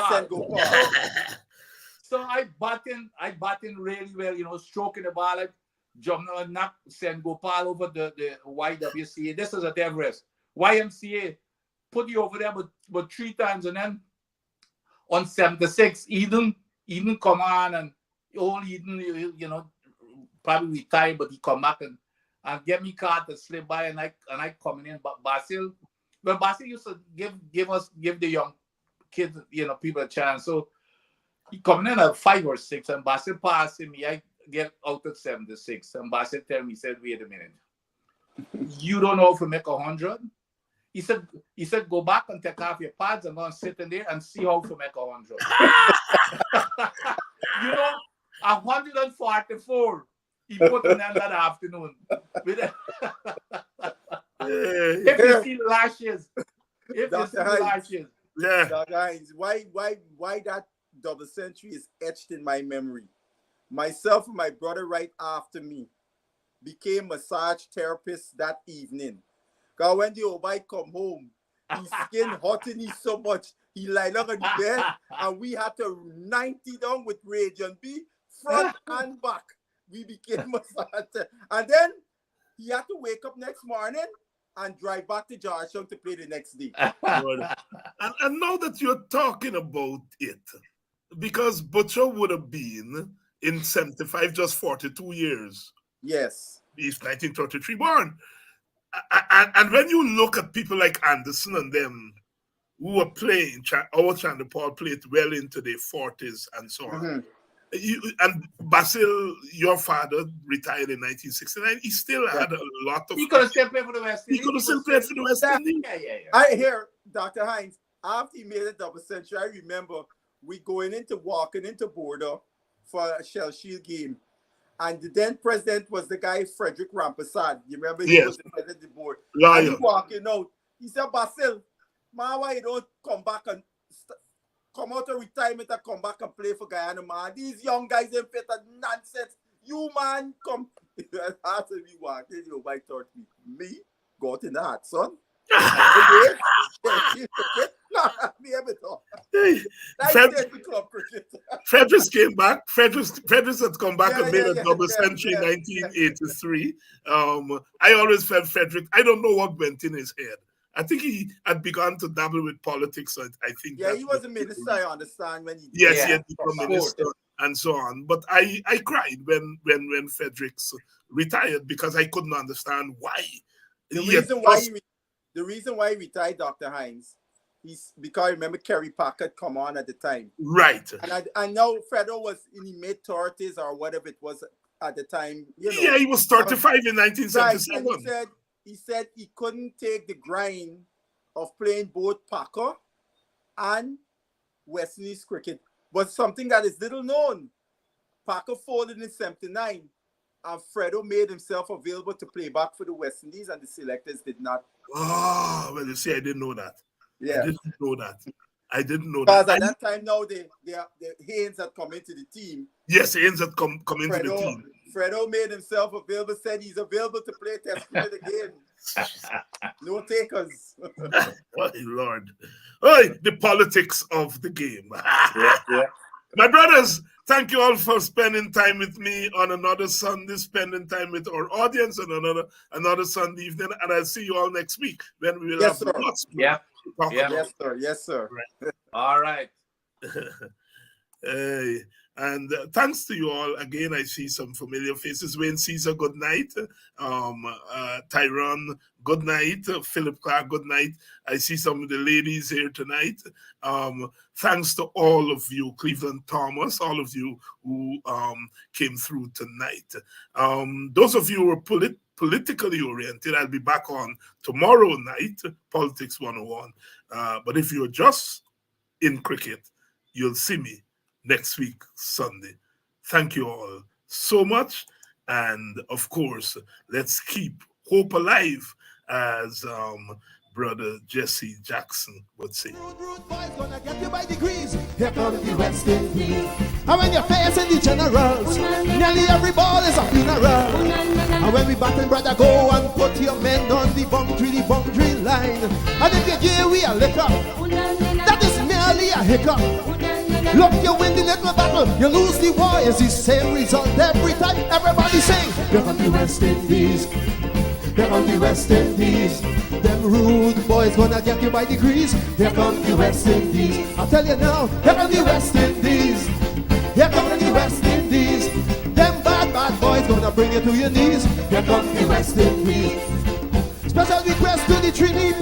Sen Gopal. So I bat in really well, stroking the ball, like jumping, knock Sen Gopal over the YWCA. This is at Everest. YMCA put you over there, but 3 times, and then on 76, Eden come on, and old Eden, probably retired, but he come back and get me card to slip by, and I coming in. But Basil used to give the young kids, people a chance. So he coming in at 5 or 6, and Basil passing me. I get out at 76, and Basil tell me, he said, "Wait a minute, you don't know how to make 100." He said, "Go back and take off your pads and go and sit in there and see how to make 100." 144. He put in that afternoon. If you see lashes. Yeah. Dr. Hines, why that double century is etched in my memory. Myself and my brother right after me became massage therapists that evening. Because when the old boy come home, his skin hotting so much, he lie down on the bed, and we had to 90 down with Radiant B, front and back. We became massage. And then he had to wake up next morning and drive back to Georgetown to play the next day. And now that you're talking about it, because Butcher would have been in 75 just 42 years. Yes. He's 1933 born. And when you look at people like Anderson and them who were playing, our Chandler Paul played well into their 40s and so on. Mm-hmm. And Basil, your father, retired in 1969. He still had a lot of... He could have still played for the West Indies. He could have still played for the West Indies. Yeah. I hear, Dr. Hines, after he made a double century, I remember we walking into Border for a Shell Shield game. And the then president was the guy, Frederick Rampersad. You remember? He was the president of the board. Liar. And he walking out. He said, "Basil, man, why you don't come back and come out of retirement and come back and play for Guyana, man? These young guys ain't fit of nonsense. You, man, come." After me walking, you might thought me got in that, son. Frederick came back. Frederick had come back and made a double century in 1983. I always felt Frederick, I don't know what went in his head. I think he had begun to dabble with politics. I think. Yeah, he was a minister, I understand, when he did. Yes, he had become minister and so on. But I cried when Frederick retired because I couldn't understand why. The reason why he retired, Dr. Hines, is because I remember Kerry Packard come on at the time. Right. And I know Fredo was in his mid-30s or whatever it was at the time. Yeah, he was 35 in 1977. Right. And he said he couldn't take the grind of playing both Packer and West Indies cricket. But something that is little known, Packer folded in 79, and Fredo made himself available to play back for the West Indies, and the selectors did not. Oh, well, you see, I didn't know that. Yeah. I didn't know that. Because at that time now, the Hinds had come into the team. Yes, Hinds had come into the team. Fredo made himself available, said he's available to play Test cricket again. No takers. Oh, Lord. Oh, the politics of the game. Yeah. My brothers, Thank you all for spending time with me on another Sunday, spending time with our audience on another Sunday evening. And I'll see you all next week when we will Yes, have sir. lots to Yeah. talk Yeah. about. Yes, sir. Yes, sir. All right. Hey, and thanks to you all again. I see some familiar faces. Wayne Caesar, good night. Tyrone, good night. Philip Clark, good night. I see some of the ladies here tonight. Thanks to all of you, Cleveland Thomas, all of you who came through tonight. Those of you who are politically oriented, I'll be back on tomorrow night, Politics 101. But if you're just in cricket, you'll see me next week, Sunday. Thank you all so much. And of course, let's keep hope alive, as Brother Jesse Jackson would say. Rude boys gonna get you by degrees. Here comes the West Indies. And when you're facing the generals, nearly every ball is a funeral. And when we batting, brother, go and put your men on the boundary line. And if you give we a liquor, that is merely a hiccup. Look, you win the little battle, you lose the war. It's the same result every time. Everybody sing. Here comes the West Indies. Here comes the West Indies. Them rude boys gonna get you by degrees. Here comes the West Indies. I'll tell you now. Here comes the West Indies. Here comes the West Indies. Them bad boys gonna bring you to your knees. Here comes the West Indies. Special request to the Trinity